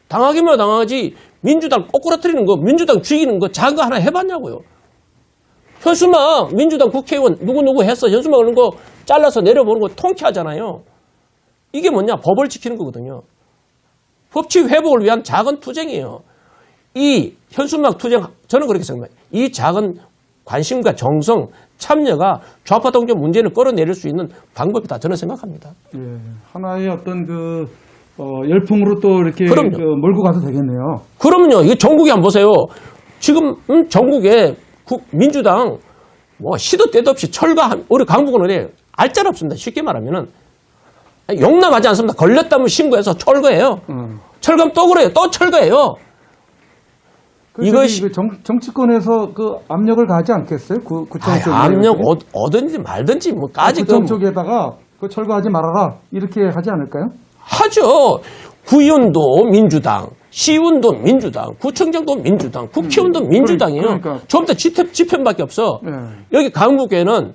당하기만 당하지 민주당 꼬꾸라뜨리는 거 민주당 죽이는 거 작은 거 하나 해봤냐고요. 현수막 민주당 국회의원 누구누구 해서 현수막 그런 거 잘라서 내려보는 거 통쾌하잖아요. 이게 뭐냐? 법을 지키는 거거든요. 법치 회복을 위한 작은 투쟁이에요. 이 현수막 투쟁 저는 그렇게 생각해요. 이 작은 관심과 정성, 참여가 좌파 동조 문제를 끌어내릴 수 있는 방법이다 저는 생각합니다. 예, 하나의 어떤 열풍으로 또 이렇게 몰고 가도 되겠네요. 그럼요. 이거 전국에 한번 보세요. 지금 전국에 민주당 시도 때도 없이 철거한 우리 강북은 어디에요? 알짤 없습니다. 쉽게 말하면은 용납하지 않습니다. 걸렸다면 신고해서 철거해요. 철거하면 또 그래요. 또 철거해요. 이것이 정치권에서 그 압력을 가하지 않겠어요? 구청 쪽에 압력 얻든지 말든지 뭐 아직 구청 쪽에다가 그 철거하지 말아라 이렇게 하지 않을까요? 하죠. 구의원도 민주당, 시의원도 민주당, 구청장도 민주당, 국회의원도 민주당이에요. 그러니까. 전부 다 집행밖에 없어. 네. 여기 강북에는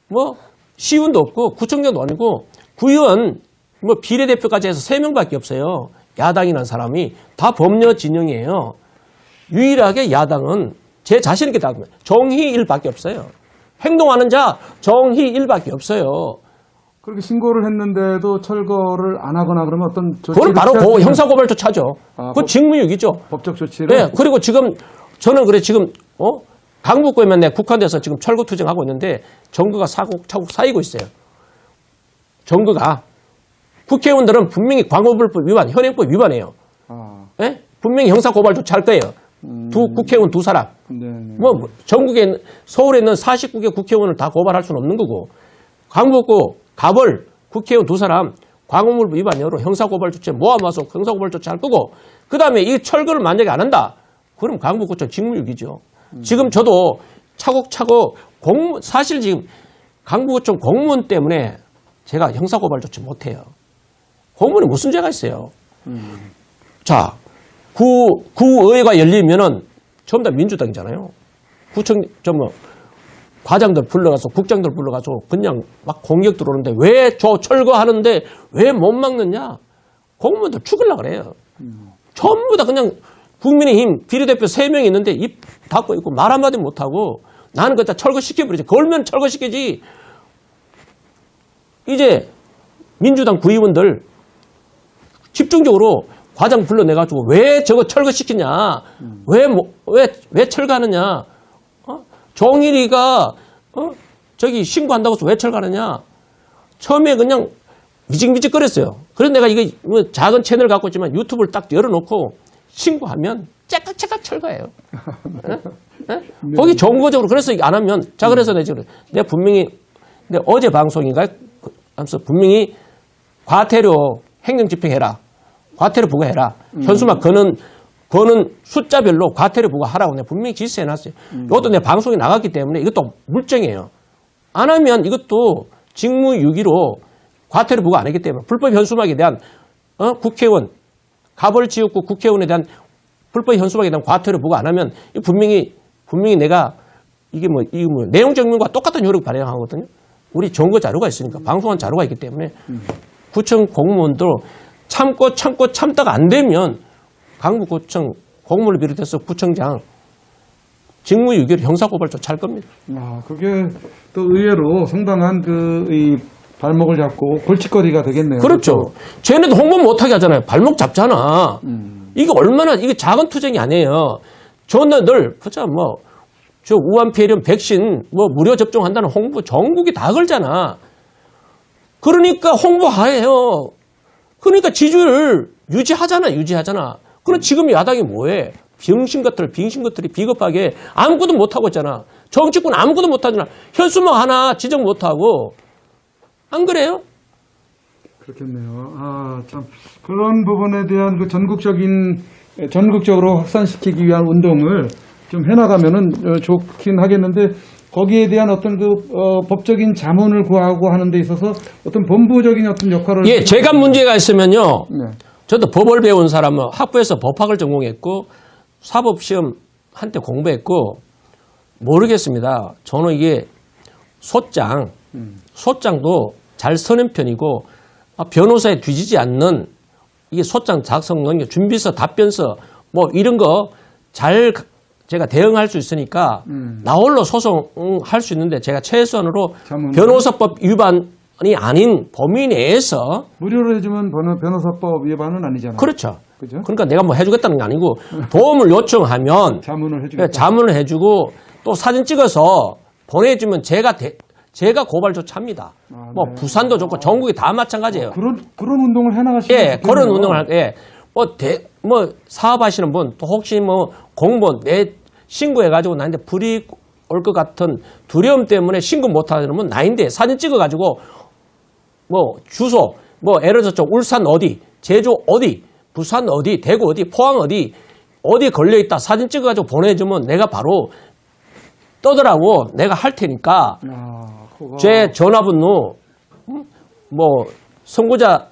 뭐 시의원도 없고 구청장도 아니고 구의원 뭐 비례대표까지 해서 3명밖에 없어요. 야당이라는 사람이 다 법률 진영이에요. 유일하게 야당은 제 자신에게 다 정의일밖에 없어요. 행동하는 자 정의일밖에 없어요. 그렇게 신고를 했는데도 철거를 안 하거나 그러면 어떤 조치를 그건 바로 취하지 형사고발도 차죠. 그건 직무유기죠. 법적 조치를. 네, 그리고 지금 저는 그래 지금 강북구에만 내 국한돼서 지금 철거 투쟁하고 있는데 정부가 차곡차곡 쌓이고 있어요. 정부가 국회의원들은 분명히 광고불법 위반, 현행법 위반해요. 네? 분명히 형사고발도 찰 거예요. 국회의원 2사람. 네네. 뭐 전국에 서울에 있는 49개 국회의원을 다 고발할 수는 없는 거고 강북구 가벌 국회의원 2사람 광고물법 위반으로 형사고발 조치 모아서 형사고발 조치 할 거고 그 다음에 이 철거를 만약에 안 한다 그럼 강북구청 직무유기죠. 지금 저도 차곡차곡 사실 지금 강북구청 공무원 때문에 제가 형사고발 조치 못해요. 공무원이 무슨 죄가 있어요. 자 구의회가 열리면은 전부 다 민주당이잖아요. 구청 과장들 불러가서 국장들 불러가서 그냥 막 공격 들어오는데 왜 저 철거하는데 왜 못 막느냐? 공무원들 죽으려고 그래요. 전부 다 그냥 국민의힘 비례대표 3명이 있는데 입 닫고 있고 말 한마디 못하고 나는 그냥 철거시켜버리지. 걸면 철거시키지. 이제 민주당 구의원들 집중적으로 과장 불러내가지고 왜 저거 철거시키냐? 왜 철거하느냐? 정일이가 저기 신고한다고 해서 왜 철거하느냐? 처음에 그냥 미직미직거렸어요. 그래서 내가 이거 뭐 작은 채널 갖고 있지만 유튜브를 딱 열어놓고 신고하면 째깍째깍 철거해요. 네? 거기 정보적으로 그래서 안 하면 자 그래서 내가 분명히 어제 방송인가요? 하면서 분명히 과태료 행정집행해라. 과태료 부과해라. 현수막 거는 숫자별로 과태료 부과하라고 내가 분명히 지시해놨어요. 이것도 내 방송에 나갔기 때문에 이것도 물증이에요. 안 하면 이것도 직무유기로 과태료 부과 안 했기 때문에 불법 현수막에 대한 국회의원 가벌지역구 국회의원에 대한 불법 현수막에 대한 과태료 부과 안 하면 분명히 내가 이게 뭐 내용 증명과 똑같은 효력을 발행하거든요. 우리 증거 자료가 있으니까 방송한 자료가 있기 때문에 구청 공무원도 참다가 안 되면 강북구청 공무원을 비롯해서 구청장 직무유기로 형사고발조 찰 겁니다. 그게 또 의외로 상당한 이 발목을 잡고 골칫거리가 되겠네요. 그렇죠. 쟤네도 홍보 못하게 하잖아요. 발목 잡잖아. 이게 얼마나 이게 작은 투쟁이 아니에요. 저는 늘 보자 저 우한폐렴 백신 무료 접종한다는 홍보 전국이 다 걸잖아. 그러니까 홍보해요. 그러니까 지지율 유지하잖아. 그럼 지금 야당이 뭐해? 빙신 것들이 비겁하게 아무것도 못하고 있잖아. 정치권 아무것도 못하잖아. 현수막 하나 지적 못하고. 안 그래요? 그렇겠네요. 참 그런 부분에 대한 그 전국적으로 확산시키기 위한 운동을 좀 해나가면은 좋긴 하겠는데 거기에 대한 어떤 법적인 자문을 구하고 하는 데 있어서 어떤 본부적인 어떤 역할을. 예, 제가 문제가 있으면요. 네. 저도 법을 배운 사람은 학부에서 법학을 전공했고 사법시험 한때 공부했고 모르겠습니다. 저는 이게 소장도 잘 쓰는 편이고 변호사에 뒤지지 않는 이게 소장 작성 능력, 준비서, 답변서 이런 거 잘 제가 대응할 수 있으니까 나 홀로 소송할 수 있는데 제가 최소한으로 변호사법 위반이 아닌 범위 내에서 무료로 해주면 변호사법 위반은 아니잖아요. 그렇죠. 그죠? 그러니까 내가 해주겠다는 게 아니고 도움을 요청하면 자문을 해주고 또 사진 찍어서 보내주면 제가 고발 조치합니다. 부산도 좋고 전국이 다 마찬가지예요. 그런 운동을 해나가시면 좋겠네요. 그런 운동을 사업하시는 분 또 혹시 공무원 내 신고해가지고 나한테 불이익 올 것 같은 두려움 때문에 신고 못하는 분 나인데 사진 찍어가지고 주소 예를 들어서 울산 어디, 제주 어디, 부산 어디, 대구 어디, 포항 어디 어디 걸려있다 사진 찍어가지고 보내주면 내가 바로 떠더라고 내가 할 테니까 제 전화번호 뭐 선구자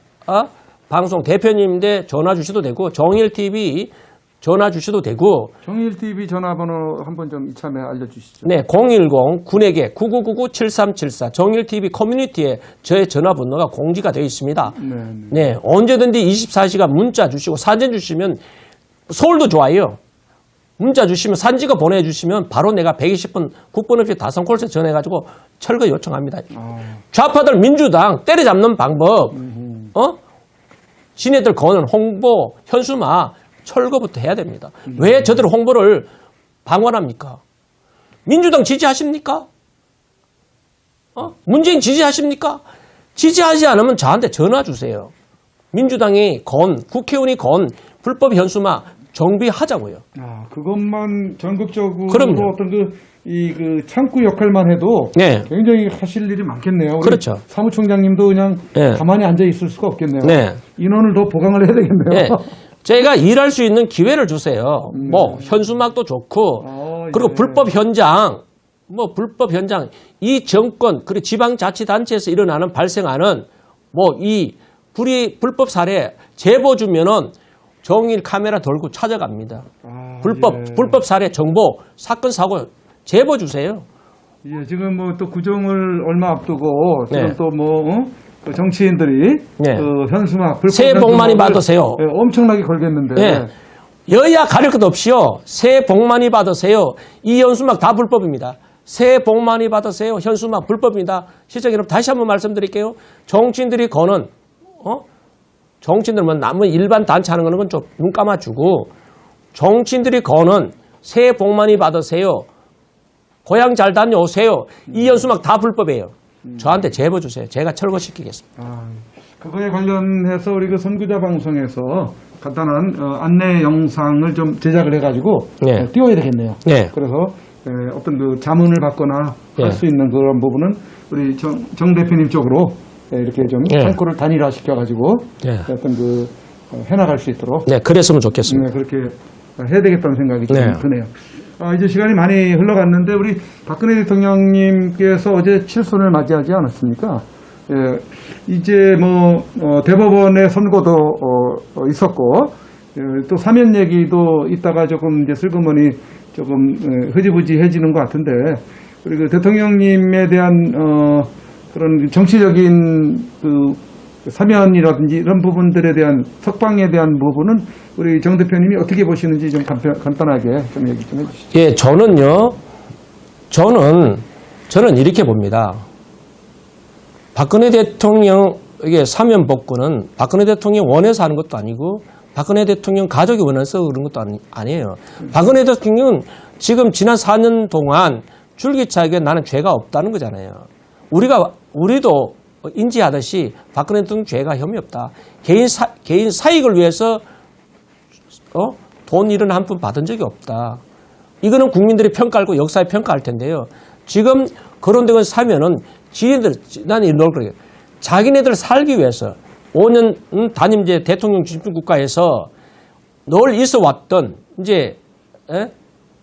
방송 대표님인데 전화 주셔도 되고 정일TV 전화 주셔도 되고 정일TV 전화번호 한번 좀 이참에 알려주시죠. 네, 010-군에게 9999-7374 정일TV 커뮤니티에 저의 전화번호가 공지가 되어 있습니다. 네, 언제든지 24시간 문자 주시고 사진 주시면 서울도 좋아요. 문자 주시면 사진 찍어 보내주시면 바로 내가 120분 국번호표 다성콜센터 전해가지고 철거 요청합니다. 좌파들 민주당 때려잡는 방법 지네들 거는 홍보 현수막 철거부터 해야 됩니다. 왜 저들 홍보를 방관합니까? 민주당 지지하십니까? 문재인 지지하십니까? 지지하지 않으면 저한테 전화 주세요. 민주당이 국회의원이 불법 현수막 정비하자고요. 그것만 전국적으로 그럼요. 어떤 그 창구 역할만 해도 네. 굉장히 하실 일이 많겠네요. 우리 그렇죠. 사무총장님도 그냥 네. 가만히 앉아 있을 수가 없겠네요. 네. 인원을 더 보강을 해야 되겠네요. 네. 제가 일할 수 있는 기회를 주세요. 뭐 현수막도 좋고 그리고 예. 불법 현장 이 정권 그리고 지방자치단체에서 발생하는 이 불법 사례 제보 주면은 정일 카메라 돌고 찾아갑니다. 불법 사례 정보 사건 사고 제보 주세요. 예, 지금 뭐 또 구정을 얼마 앞두고 지금 네. 또 그 정치인들이 네. 현수막 불법 새해 복 많이 현수막을, 받으세요. 엄청나게 걸겠는데. 네. 여야 가릴 것 없이요. 새해 복 많이 받으세요. 이 현수막 다 불법입니다. 새해 복 많이 받으세요. 현수막 불법입니다. 시청자 여러분 다시 한번 말씀드릴게요. 정치인들이 거는 정치인들은 남은 일반 단체 하는 거는 좀 눈 감아주고 정치인들이 거는 새해 복 많이 받으세요. 고향 잘 다녀오세요. 이 현수막 다 불법이에요. 저한테 제보 주세요. 제가 철거시키겠습니다. 그거에 관련해서 우리 그 선구자 방송에서 간단한 안내 영상을 좀 제작을 해가지고 네. 띄워야 되겠네요. 네. 그래서 어떤 그 자문을 받거나 네. 할 수 있는 그런 부분은 우리 정 대표님 쪽으로 이렇게 좀 네. 창구를 단일화 시켜가지고 네. 어떤 그 해나갈 수 있도록 네, 그랬으면 좋겠습니다. 그렇게 해야 되겠다는 생각이 좀 네. 드네요. 이제 시간이 많이 흘러갔는데 우리 박근혜 대통령님께서 어제 칠순을 맞이하지 않았습니까? 예, 이제 대법원의 선고도 있었고 또 사면 얘기도 있다가 조금 이제 슬그머니 조금 흐지부지해지는 것 같은데 우리 그 대통령님에 대한 그런 정치적인 그 사면이라든지 이런 부분들에 대한 석방에 대한 부분은 우리 정 대표님이 어떻게 보시는지 좀 간단하게 좀 얘기 좀 해주시죠. 예, 저는 이렇게 봅니다. 박근혜 대통령에게 사면 복구는 박근혜 대통령이 원해서 하는 것도 아니고 박근혜 대통령 가족이 원해서 그런 것도 아니에요. 박근혜 대통령은 지금 지난 4년 동안 줄기차게 나는 죄가 없다는 거잖아요. 우리도 인지하듯이 박근혜 대통령 죄가 혐의 없다. 개인 사익을 위해서 돈 1원 한 푼 받은 적이 없다. 이거는 국민들이 평가하고 역사에 평가할 텐데요. 지금 그런 데가 사면은 나는 이런 걸 자기네들 살기 위해서 5년 단임제 대통령 집중 국가에서 늘 있어 왔던 이제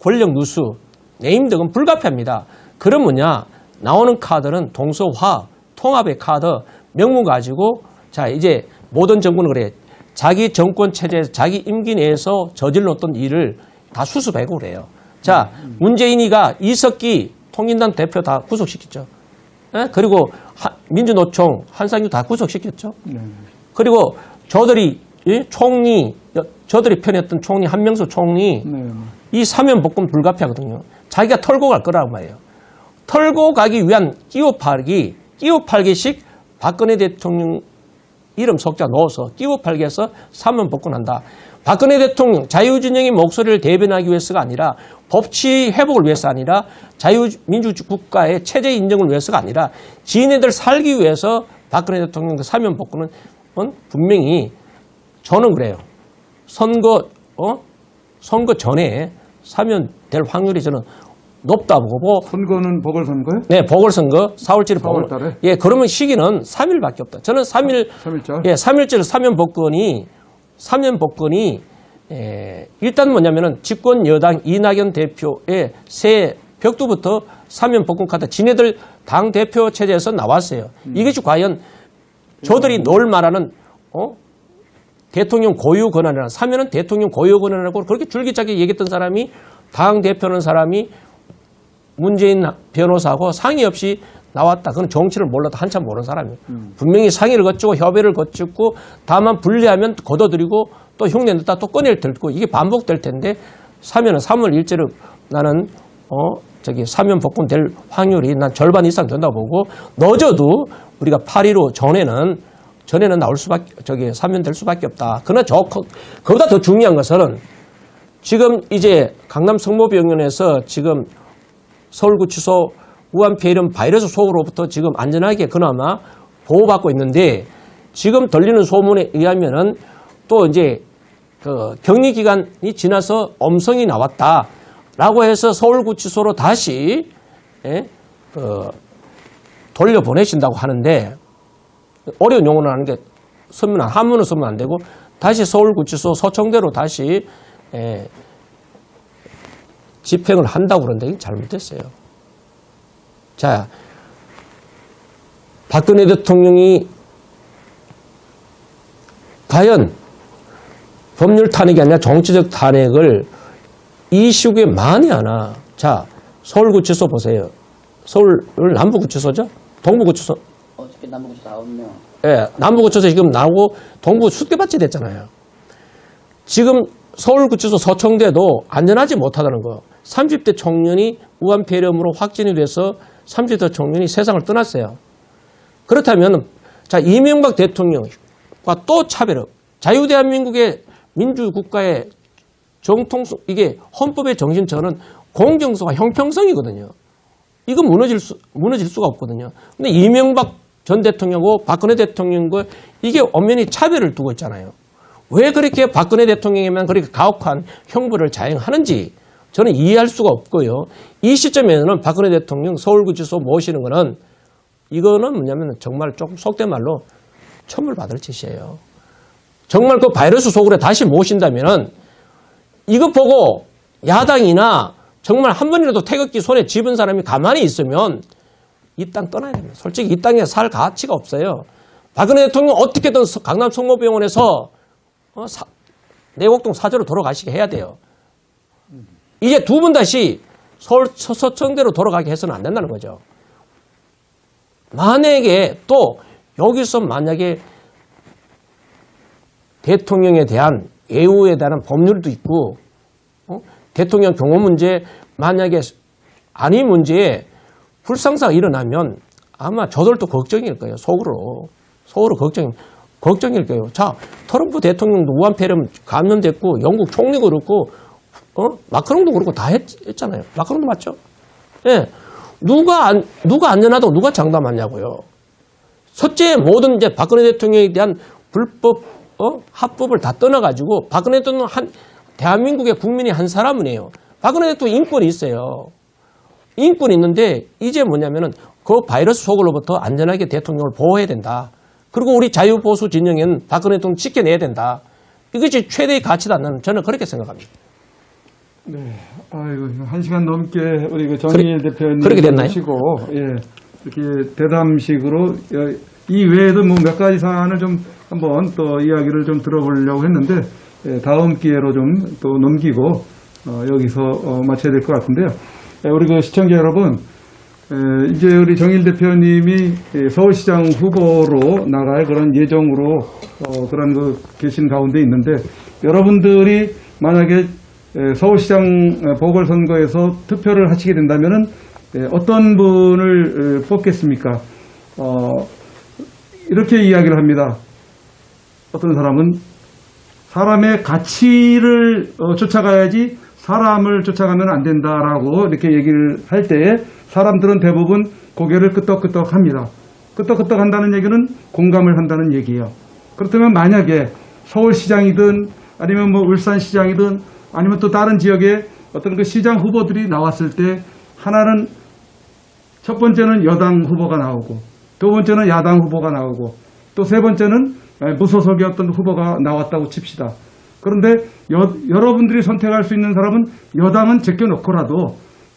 권력 누수 네임 등은 불가피합니다. 그럼 나오는 카드는 동서화 통합의 카드 명문 가지고 자 이제 모든 정권은 그래 자기 정권 체제에서 자기 임기 내에서 저질렀던 일을 다 수습하고 그래요. 자 문재인이가 이석기 통일당 대표 다 구속시켰죠. 그리고 민주노총 한상규 다 구속시켰죠. 그리고 저들이 저들이 편했던 총리 한명수 총리 이 사면복권 불가피하거든요. 자기가 털고 갈 거라고 말이에요. 털고 가기 위한 끼워팔기식 박근혜 대통령 이름 석자 넣어서 끼워팔기 해서 사면복권한다. 박근혜 대통령 자유진영의 목소리를 대변하기 위해서가 아니라 법치 회복을 위해서 아니라 자유민주국가의 체제 인정을 위해서가 아니라 지인들 살기 위해서 박근혜 대통령 그 사면복권은 분명히 저는 그래요. 선거 전에 사면될 확률이 저는 높다고 보고. 선거는 보궐선거요? 네, 보궐선거 4월 7일 4월 달에? 예, 그러면 시기는 3일밖에 없다. 저는 3일절 사면복권이 일단 뭐냐면은 집권 여당 이낙연 대표의 새 벽두부터 사면 복권 카드 지네들 당 대표 체제에서 나왔어요. 이것이 과연 저들이 늘 말하는 대통령 고유 권한이라는 사면은 대통령 고유 권한이라고 그렇게 줄기차게 얘기했던 사람이 당 대표는 사람이 문재인 변호사하고 상의 없이 나왔다. 그건 정치를 몰라도 한참 모르는 사람이에요. 분명히 상의를 거치고 협의를 거치고 다만 불리하면 걷어들이고 또 흉내 냈다 또 꺼낼 들고 이게 반복될 텐데 사면은 3월 1일째로 나는 사면 복권 될 확률이 난 절반 이상 된다고 보고 늦어도 우리가 8.15 전에는 나올 수밖에 사면될 수밖에 없다. 그러나 그보다 더 중요한 것은 지금 이제 강남 성모병원에서 지금 서울구치소 우한폐렴 바이러스 속으로부터 지금 안전하게 그나마 보호받고 있는데 지금 들리는 소문에 의하면은 또 이제 그 격리 기간이 지나서 엄성이 나왔다라고 해서 서울구치소로 다시 돌려보내신다고 하는데 어려운 용어를 하는 게 한문을 쓰면 안 되고 다시 서울구치소 서청대로 다시 집행을 한다고 그러는데 이게 잘못됐어요. 자, 박근혜 대통령이 과연 법률 탄핵이 아니라 정치적 탄핵을 이 시국에 많이 하나. 자, 서울구치소 보세요. 서울 남부구치소죠? 동부구치소. 어저께 남부구치소 9명. 예, 남부구치소 지금 나오고 동부 숙대밭이 됐잖아요. 지금 서울구치소 서청대도 안전하지 못하다는 거. 30대 청년이 우한폐렴으로 확진이 돼서 30대 청년이 세상을 떠났어요. 그렇다면 자 이명박 대통령과 또 차별업. 자유대한민국의 민주국가의 정통성 이게 헌법의 정신처는 공정성과 형평성이거든요. 이거 무너질 수가 없거든요. 근데 이명박 전 대통령하고 박근혜 대통령과 이게 엄연히 차별을 두고 있잖아요. 왜 그렇게 박근혜 대통령에만 그렇게 가혹한 형벌을 자행하는지 저는 이해할 수가 없고요. 이 시점에는 박근혜 대통령 서울구치소 모시는 거는 이거는 뭐냐면 정말 조금 속된 말로 천벌받을 짓이에요. 정말 그 바이러스 속으로 다시 모신다면은 이거 보고 야당이나 정말 한 번이라도 태극기 손에 집은 사람이 가만히 있으면 이 땅 떠나야 됩니다. 솔직히 이 땅에 살 가치가 없어요. 박근혜 대통령 어떻게든 강남 성모병원에서 내곡동 사저로 돌아가시게 해야 돼요. 이제 두 분 다시 서울 서청대로 돌아가게 해서는 안 된다는 거죠. 만약에 또 여기서 만약에 대통령에 대한 예우에 대한 법률도 있고 대통령 경호 문제 만약에 아닌 문제에 불상사가 일어나면 아마 저들도 걱정일 거예요. 속으로 걱정일 거예요. 자, 트럼프 대통령도 우한폐렴 감염됐고 영국 총리도 그렇고 마크롱도 그렇고 다 했잖아요. 마크롱도 맞죠? 예. 누가 안전하다고 누가 장담하냐고요. 첫째 모든 이제 박근혜 대통령에 대한 불법 합법을 다 떠나가지고 박근혜 대통령 대한민국의 국민이 한 사람이에요. 박근혜 대통령 인권이 있어요. 인권이 있는데 이제 뭐냐면은 그 바이러스 속으로부터 안전하게 대통령을 보호해야 된다. 그리고 우리 자유보수 진영에는 박근혜 대통령 지켜내야 된다. 이것이 최대의 가치다. 저는 그렇게 생각합니다. 네, 아이고 1시간 넘게 우리 그 정의일 대표님 그렇게 됐나요? 모시고 이렇게 대담식으로 이 외에도 뭐 몇 가지 사안을 좀 한번 또 이야기를 좀 들어보려고 했는데 다음 기회로 좀 또 넘기고 여기서 마쳐야 될 것 같은데요. 우리 그 시청자 여러분, 이제 우리 정의일 대표님이 서울시장 후보로 나갈 그런 예정으로 그런 그 계신 가운데 있는데 여러분들이 만약에 서울시장 보궐선거에서 투표를 하시게 된다면은 어떤 분을 뽑겠습니까? 이렇게 이야기를 합니다. 어떤 사람은 사람의 가치를 쫓아가야지 사람을 쫓아가면 안 된다라고 이렇게 얘기를 할 때 사람들은 대부분 고개를 끄덕끄덕 합니다. 끄덕끄덕 한다는 얘기는 공감을 한다는 얘기예요. 그렇다면 만약에 서울시장이든 아니면 뭐 울산시장이든 아니면 또 다른 지역에 어떤 그 시장 후보들이 나왔을 때 하나는 첫 번째는 여당 후보가 나오고 두 번째는 야당 후보가 나오고 또 세 번째는 무소속의 어떤 후보가 나왔다고 칩시다. 그런데 여러분들이 선택할 수 있는 사람은 여당은 제껴놓고라도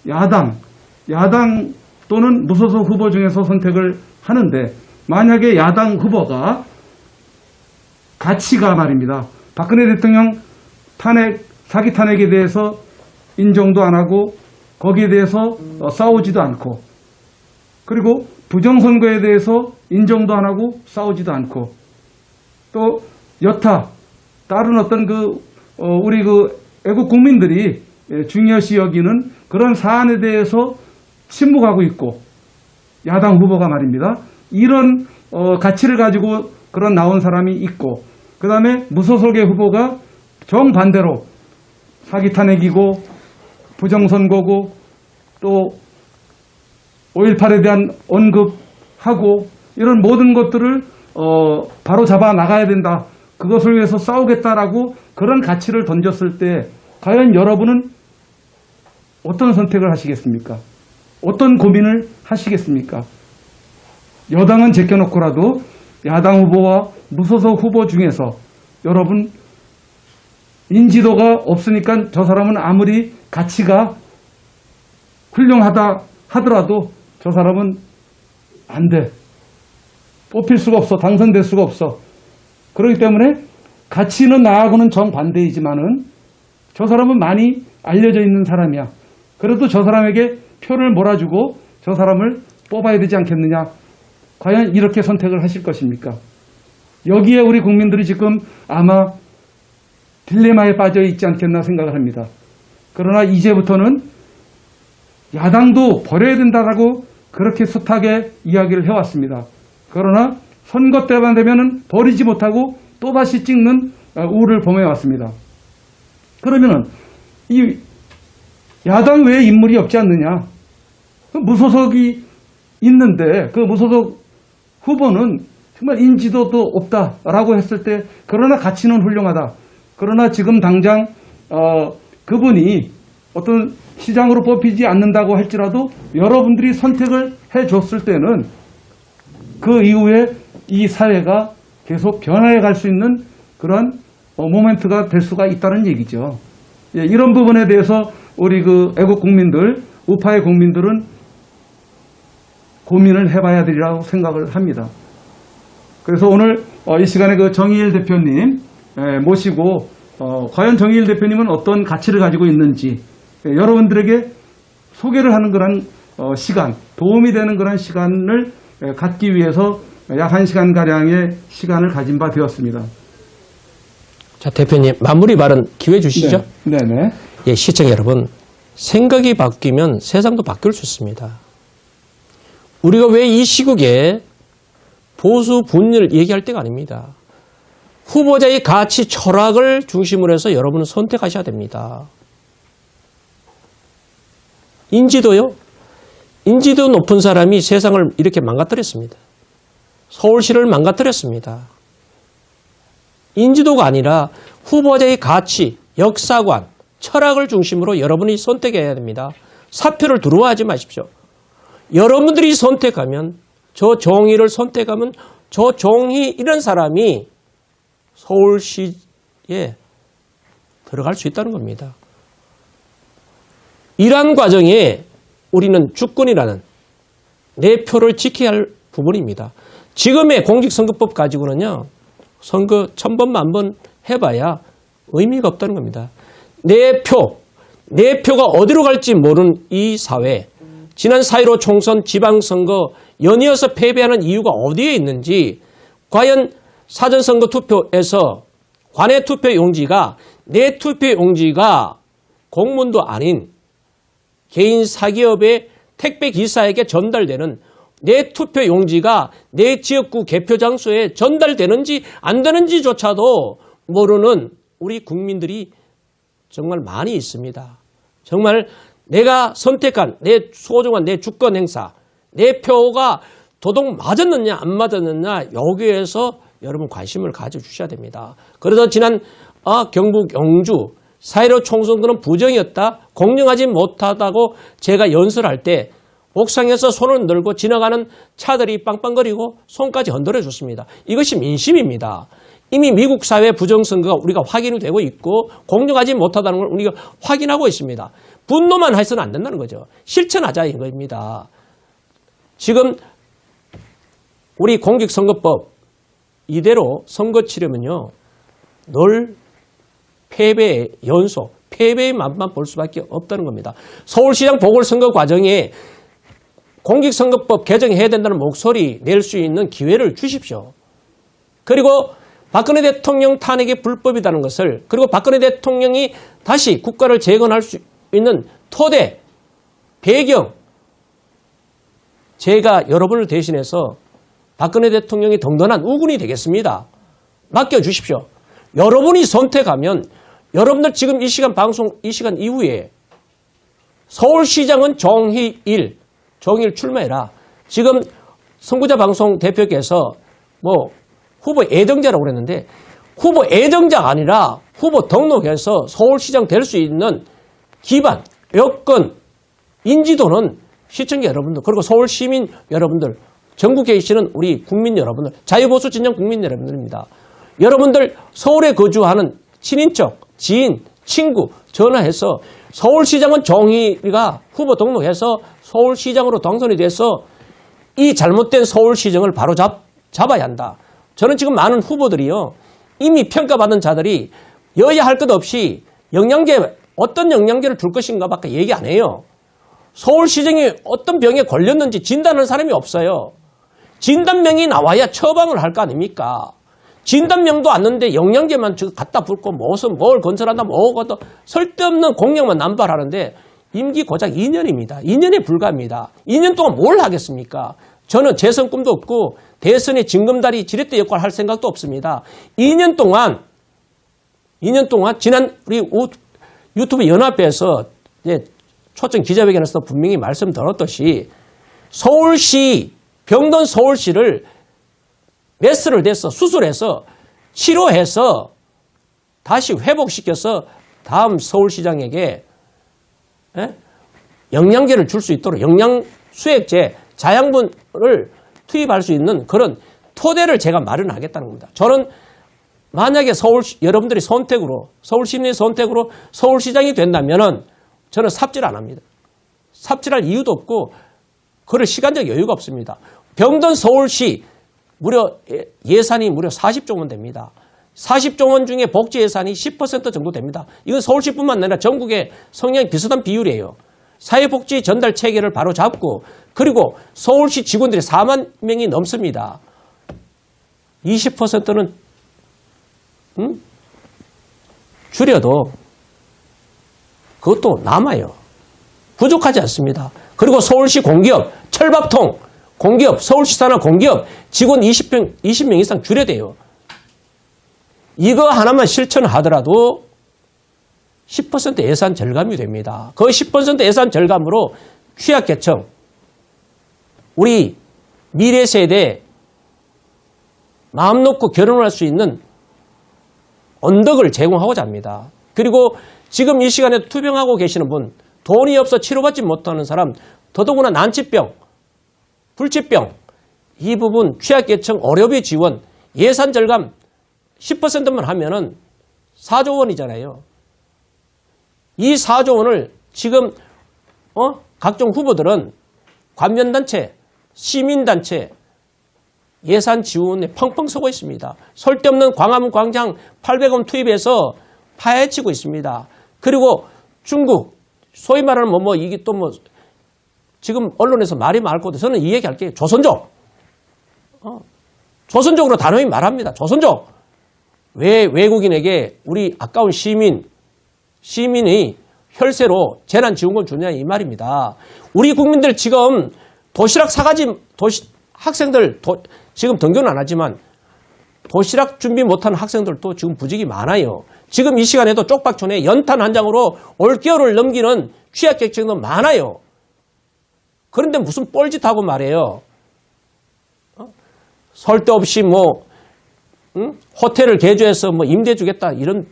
야당 또는 무소속 후보 중에서 선택을 하는데, 만약에 야당 후보가 가치가 말입니다. 박근혜 대통령 사기 탄핵에 대해서 인정도 안 하고 거기에 대해서 싸우지도 않고, 그리고 부정선거에 대해서 인정도 안 하고 싸우지도 않고, 또 여타 다른 어떤 우리 애국 국민들이 중요시 여기는 그런 사안에 대해서 침묵하고 있고, 야당 후보가 말입니다. 이런 가치를 가지고 그런 나온 사람이 있고, 그 다음에 무소속의 후보가 정반대로 사기 탄핵이고 부정선거고 또 5.18에 대한 언급하고 이런 모든 것들을 바로 잡아 나가야 된다, 그것을 위해서 싸우겠다라고 그런 가치를 던졌을 때 과연 여러분은 어떤 선택을 하시겠습니까? 어떤 고민을 하시겠습니까? 여당은 제껴놓고라도 야당 후보와 무소속 후보 중에서 여러분 인지도가 없으니까 저 사람은 아무리 가치가 훌륭하다 하더라도 저 사람은 안 돼. 뽑힐 수가 없어. 당선될 수가 없어. 그렇기 때문에 가치는 나하고는 정반대이지만은 저 사람은 많이 알려져 있는 사람이야. 그래도 저 사람에게 표를 몰아주고 저 사람을 뽑아야 되지 않겠느냐. 과연 이렇게 선택을 하실 것입니까? 여기에 우리 국민들이 지금 아마 딜레마에 빠져 있지 않겠나 생각을 합니다. 그러나 이제부터는 야당도 버려야 된다라고 그렇게 숱하게 이야기를 해왔습니다. 그러나 선거 때만 되면은 버리지 못하고 또다시 찍는 우를 범해왔습니다. 그러면은 이 야당 외에 인물이 없지 않느냐? 무소속이 있는데 그 무소속 후보는 정말 인지도도 없다라고 했을 때, 그러나 가치는 훌륭하다. 그러나 지금 당장 그분이 어떤 시장으로 뽑히지 않는다고 할지라도 여러분들이 선택을 해줬을 때는 그 이후에 이 사회가 계속 변화해 갈 수 있는 그런 모멘트가 될 수가 있다는 얘기죠. 예, 이런 부분에 대해서 우리 애국 국민들, 우파의 국민들은 고민을 해봐야 되리라고 생각을 합니다. 그래서 오늘 이 시간에 정의일 대표님 모시고 과연 정의일 대표님은 어떤 가치를 가지고 있는지 여러분들에게 소개를 하는 그런 시간, 도움이 되는 그런 시간을 갖기 위해서 약 1시간가량의 시간을 가진 바 되었습니다. 자, 대표님, 마무리 발언 기회 주시죠? 네. 네네. 예, 시청자 여러분, 생각이 바뀌면 세상도 바뀔 수 있습니다. 우리가 왜 이 시국에 보수 분열을 얘기할 때가 아닙니다. 후보자의 가치, 철학을 중심으로 해서 여러분은 선택하셔야 됩니다. 인지도요? 인지도 높은 사람이 세상을 이렇게 망가뜨렸습니다. 서울시를 망가뜨렸습니다. 인지도가 아니라 후보자의 가치, 역사관, 철학을 중심으로 여러분이 선택해야 됩니다. 사표를 두려워하지 마십시오. 여러분들이 선택하면, 저 정의를 선택하면 저 정의 이런 사람이 서울시에 들어갈 수 있다는 겁니다. 이러한 과정에 우리는 주권이라는 내 표를 지켜야 할 부분입니다. 지금의 공직선거법 가지고는요, 선거 1000번, 10,000번 해봐야 의미가 없다는 겁니다. 내 표가 어디로 갈지 모르는 이 사회, 지난 4.15 총선, 지방선거 연이어서 패배하는 이유가 어디에 있는지, 과연 사전선거 투표에서 관외 투표용지가, 내 투표용지가 공무원도 아닌 개인 사기업의 택배기사에게 전달되는 내 투표용지가 내 지역구 개표 장소에 전달되는지 안 되는지조차도 모르는 우리 국민들이 정말 많이 있습니다. 정말 내가 선택한 내 소중한 내 주권 행사, 내 표가 도둑 맞았느냐 안 맞았느냐, 여기에서 여러분 관심을 가져주셔야 됩니다. 그래서 지난 경북 영주 4.15 총선거는 부정이었다, 공정하지 못하다고 제가 연설할 때 옥상에서 손을 흔들고 지나가는 차들이 빵빵거리고 손까지 흔들어 줬습니다. 이것이 민심입니다. 이미 미국 사회 부정선거가 우리가 확인이 되고 있고 공정하지 못하다는 걸 우리가 확인하고 있습니다. 분노만 해서는 안 된다는 거죠. 실천하자 이거입니다. 지금 우리 공직선거법 이대로 선거 치르면요. 늘 패배의 연속, 패배의 맛만 볼 수밖에 없다는 겁니다. 서울시장 보궐선거 과정에 공직선거법 개정해야 된다는 목소리 낼 수 있는 기회를 주십시오. 그리고 박근혜 대통령 탄핵이 불법이라는 것을, 그리고 박근혜 대통령이 다시 국가를 재건할 수 있는 토대, 배경, 제가 여러분을 대신해서 박근혜 대통령이 든든한 우군이 되겠습니다. 맡겨주십시오. 여러분이 선택하면 여러분들 지금 이 시간 방송, 이 시간 이후에 서울시장은 정희일 출마해라. 지금 선구자 방송 대표께서 뭐 후보 애정자라고 그랬는데 후보 애정자가 아니라 후보 등록해서 서울시장 될 수 있는 기반, 여건, 인지도는 시청자 여러분들 그리고 서울시민 여러분들 전국에 계시는 우리 국민 여러분들 자유보수 진영 국민 여러분들입니다. 여러분들 서울에 거주하는 친인척, 지인, 친구 전화해서 서울시장은 정의가 후보 등록해서 서울시장으로 당선이 돼서 이 잘못된 서울시정을 바로 잡아야 한다. 저는 지금 많은 후보들이요. 이미 평가받은 자들이 여야 할 것 없이 영양제, 어떤 영양제를 줄 것인가 밖에 얘기 안 해요. 서울시정이 어떤 병에 걸렸는지 진단하는 사람이 없어요. 진단명이 나와야 처방을 할 거 아닙니까? 진단명도 왔는데 영양제만 갖다 붓고 무슨 뭘 건설한다 뭐고 쓸데없는 공약만 남발하는데 임기 고작 2년입니다. 2년에 불과합니다. 2년 동안 뭘 하겠습니까? 저는 재선 꿈도 없고 대선의 징검다리 지렛대 역할을 할 생각도 없습니다. 2년 동안 지난 우리 유튜브 연합회에서 초청 기자회견에서 분명히 말씀드렸듯이 서울시, 병든 서울시를 메스를 대서 수술해서 치료해서 다시 회복시켜서 다음 서울시장에게 영양제를 줄 수 있도록 영양수액제, 자양분을 투입할 수 있는 그런 토대를 제가 마련하겠다는 겁니다. 저는 만약에 여러분들이 선택으로, 서울시민의 선택으로 서울시장이 된다면은 저는 삽질 안 합니다. 삽질할 이유도 없고 그럴 시간적 여유가 없습니다. 병든 서울시 예산이 무려 40조 원 됩니다. 40조 원 중에 복지 예산이 10% 정도 됩니다. 이건 서울시뿐만 아니라 전국에 성향이 비슷한 비율이에요. 사회복지 전달 체계를 바로 잡고 그리고 서울시 직원들이 4만 명이 넘습니다. 20%는 줄여도 그것도 남아요. 부족하지 않습니다. 그리고 서울시 공기업, 철밥통, 공기업, 서울시 산하 공기업 직원 20명 이상 줄여야 돼요. 이거 하나만 실천하더라도 10% 예산 절감이 됩니다. 그 10% 예산 절감으로 취약계층, 우리 미래 세대 마음 놓고 결혼할 수 있는 언덕을 제공하고자 합니다. 그리고 지금 이 시간에 투병하고 계시는 분, 돈이 없어 치료받지 못하는 사람, 더더구나 난치병, 불치병, 이 부분 취약계층 어려비 지원, 예산 절감 10%만 하면은 4조 원이잖아요. 이 4조 원을 지금 각종 후보들은 관면단체, 시민단체 예산 지원에 펑펑 서고 있습니다. 설데없는 광화문 광장 800원 투입해서 파헤치고 있습니다. 그리고 중국, 소위 말하는 이게 또 지금 언론에서 말이 많고도 저는 이 얘기 할게요. 조선족. 조선족으로 단호히 말합니다. 조선족. 왜 외국인에게 우리 아까운 시민의 혈세로 재난지원금을 주냐 이 말입니다. 우리 국민들 지금 도시락 사가지, 학생들 지금 등교는 안 하지만 도시락 준비 못하는 학생들도 지금 부족이 많아요. 지금 이 시간에도 쪽박촌에 연탄 한 장으로 올겨울을 넘기는 취약계층도 많아요. 그런데 무슨 뻘짓하고 말해요. 설데없이 호텔을 개조해서 임대 주겠다 이런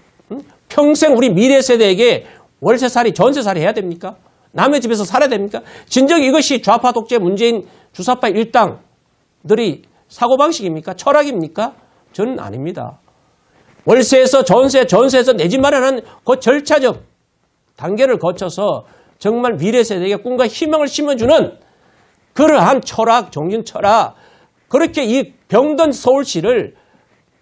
평생 우리 미래 세대에게 월세살이 전세살이 해야 됩니까? 남의 집에서 살아야 됩니까? 진정 이것이 좌파 독재 문재인 주사파 일당들이 사고방식입니까? 철학입니까? 저는 아닙니다. 월세에서 전세, 전세에서 내 집 마련하는 그 절차적 단계를 거쳐서 정말 미래 세대에게 꿈과 희망을 심어주는 그러한 철학, 정신 철학, 그렇게 이 병든 서울시를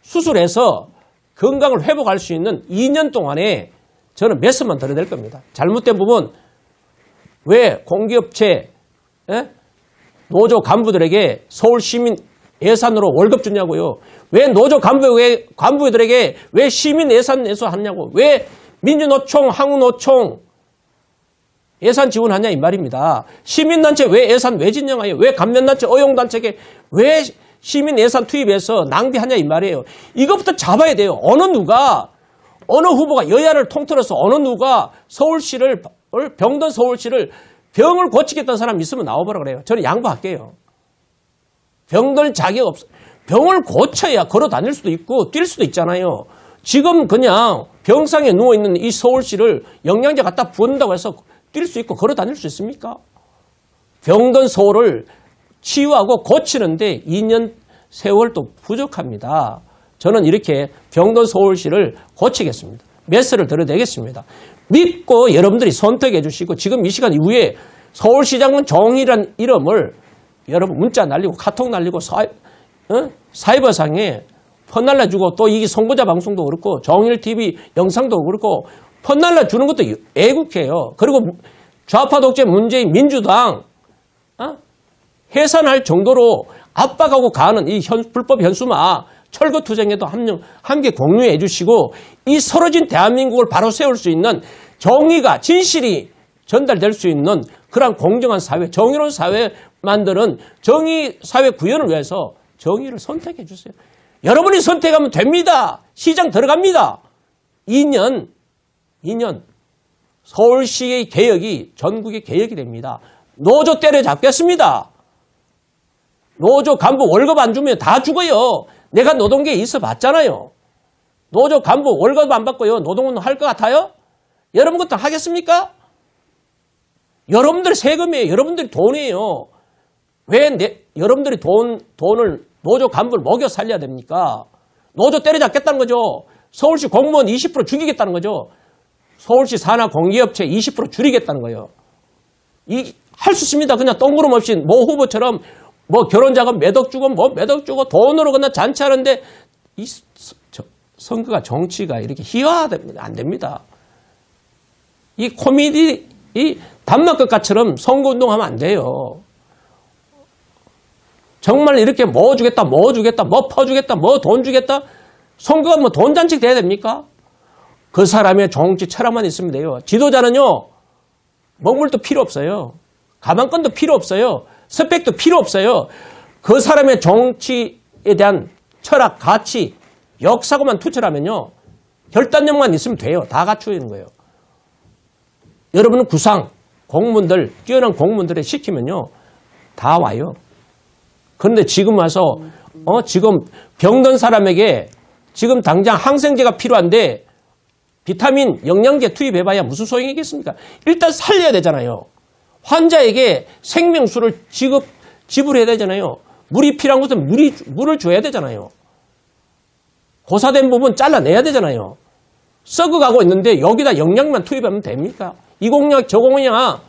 수술해서 건강을 회복할 수 있는 2년 동안에 저는 메스만 들어야 될 겁니다. 잘못된 부분, 왜 공기업체, 노조 간부들에게 서울시민 예산으로 월급 주냐고요. 왜 노조 간부들에게 왜 시민 예산 내소하냐고. 왜 민주노총, 항우노총 예산 지원하냐 이 말입니다. 시민단체 왜 예산 왜 진정하여. 왜 감면단체, 어용단체에게 왜 시민 예산 투입해서 낭비하냐 이 말이에요. 이것부터 잡아야 돼요. 어느 후보가 여야를 통틀어서 어느 누가 서울시를, 병든 서울시를 병을 고치겠다는 사람 있으면 나와보라 그래요. 저는 양보할게요. 병들 자격 없어. 병을 고쳐야 걸어 다닐 수도 있고 뛸 수도 있잖아요. 지금 그냥 병상에 누워있는 이 서울시를 영양제 갖다 부은다고 해서 뛸 수 있고 걸어 다닐 수 있습니까? 병든 서울을 치유하고 고치는데 2년 세월도 부족합니다. 저는 이렇게 병든 서울시를 고치겠습니다. 메스를 들어대겠습니다. 믿고 여러분들이 선택해 주시고 지금 이 시간 이후에 서울시장은 정의란 이름을 여러분 문자 날리고 카톡 날리고 사이버상에 퍼날라주고 또 이게 선거자 방송도 그렇고 정일TV 영상도 그렇고 퍼날라주는 것도 애국해요. 그리고 좌파 독재 문재인 민주당 해산할 정도로 압박하고 가는 이 불법 현수막 철거투쟁에도 함께 공유해 주시고 이 서러진 대한민국을 바로 세울 수 있는 정의가 진실이 전달될 수 있는 그런 공정한 사회, 정의로운 사회 만드는 정의 사회 구현을 위해서 정의를 선택해 주세요. 여러분이 선택하면 됩니다. 시장 들어갑니다. 2년 서울시의 개혁이 전국의 개혁이 됩니다. 노조 때려잡겠습니다. 노조 간부 월급 안 주면 다 죽어요. 내가 노동계에 있어 봤잖아요. 노조 간부 월급 안 받고요. 노동은 할 것 같아요? 여러분 것도 하겠습니까? 여러분들 세금이에요. 여러분들이 돈이에요. 왜 여러분들이 돈을 노조 간부를 먹여 살려야 됩니까? 노조 때려잡겠다는 거죠. 서울시 공무원 20% 죽이겠다는 거죠. 서울시 산하 공기업체 20% 줄이겠다는 거예요. 할 수 있습니다. 그냥 똥구름 없이 뭐 후보처럼 뭐 결혼자금 몇 억 주고 뭐 몇 억 주고 돈으로 그냥 잔치하는데 이 선거가 정치가 이렇게 희화되면 안 됩니다. 이 코미디 이 단막극가처럼 선거운동하면 안 돼요. 정말 이렇게 뭐 주겠다 뭐 퍼주겠다 뭐 돈 주겠다 선거가 뭐 돈잔치 돼야 됩니까? 그 사람의 정치 철학만 있으면 돼요. 지도자는요 먹물도 필요 없어요. 가방끈도 필요 없어요. 스펙도 필요 없어요. 그 사람의 정치에 대한 철학, 가치, 역사고만 투철하면요. 결단력만 있으면 돼요. 다 갖추어 있는 거예요. 여러분은 구상, 공무원들, 뛰어난 공무원들에 시키면요. 다 와요. 그런데 지금 와서 지금 병든 사람에게 지금 당장 항생제가 필요한데 비타민, 영양제 투입해봐야 무슨 소용이겠습니까? 일단 살려야 되잖아요. 환자에게 생명수를 지불해야 되잖아요. 물이 필요한 것은 물을 줘야 되잖아요. 고사된 부분 잘라내야 되잖아요. 썩어가고 있는데 여기다 영양만 투입하면 됩니까? 이 공약, 저 공약,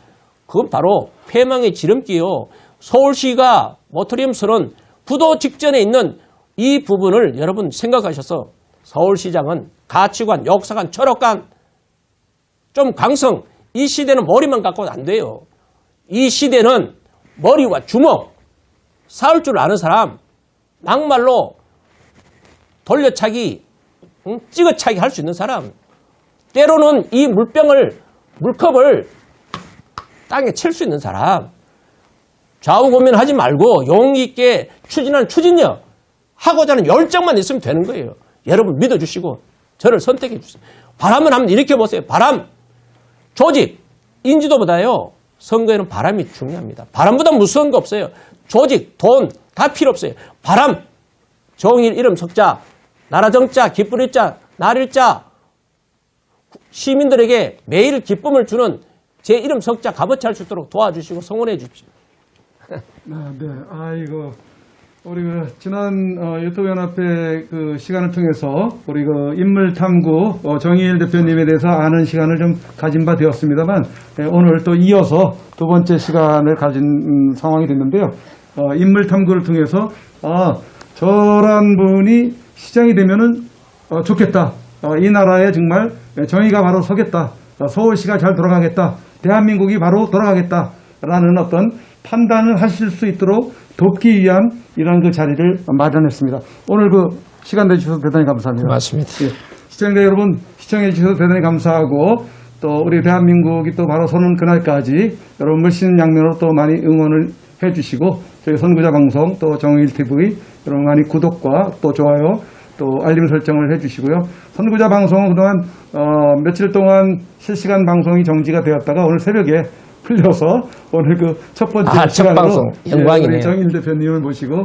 그건 바로 폐망의 지름길이요. 서울시가 모토리움스런 부도 직전에 있는 이 부분을 여러분 생각하셔서 서울시장은 가치관, 역사관, 철학관, 좀 강성, 이 시대는 머리만 갖고는 안 돼요. 이 시대는 머리와 주먹, 싸울 줄 아는 사람, 막말로 돌려차기, 찍어차기 할 수 있는 사람, 때로는 이 물컵을 땅에 칠 수 있는 사람, 좌우 고민하지 말고 용기 있게 추진하는 추진력, 하고자 하는 열정만 있으면 되는 거예요. 여러분 믿어주시고 저를 선택해 주세요. 바람을 한번 일으켜보세요. 바람, 조직, 인지도보다요. 선거에는 바람이 중요합니다. 바람보다 무서운 거 없어요. 조직, 돈 다 필요 없어요. 바람, 정일 이름 석자, 나라 정자, 기쁜 일자, 날일자, 시민들에게 매일 기쁨을 주는 제 이름 석자 값어치 할 수 있도록 도와주시고 성원해 주십시오. 네. 아이고 우리 지난 유튜브 연합회 시간을 통해서 우리 인물 탐구 정의일 대표님에 대해서 아는 시간을 좀 가진 바 되었습니다만 오늘 또 이어서 두 번째 시간을 가진 상황이 됐는데요. 인물 탐구를 통해서 저런 분이 시장이 되면은 좋겠다. 이 나라에 정말 정의가 바로 서겠다. 서울시가 잘 돌아가겠다. 대한민국이 바로 돌아가겠다라는 어떤 판단을 하실 수 있도록 돕기 위한 이런 자리를 마련했습니다. 오늘 시간 내주셔서 대단히 감사합니다. 고맙습니다. 예, 시청자 여러분 시청해 주셔서 대단히 감사하고 또 우리 대한민국이 또 바로 서는 그날까지 여러분 물신양면으로 또 많이 응원을 해주시고 저희 선구자 방송 또 정의일TV 여러분 많이 구독과 또 좋아요 또 알림 설정을 해주시고요. 선구자 방송은 그동안 며칠 동안 실시간 방송이 정지가 되었다가 오늘 새벽에 풀려서 오늘 첫 번째 첫 시간으로 방송 영광이네요. 우리 정일 대표님을 모시고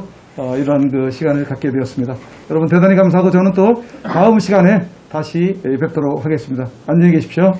이런 시간을 갖게 되었습니다. 여러분 대단히 감사하고 저는 또 다음 시간에 다시 뵙도록 하겠습니다. 안녕히 계십시오.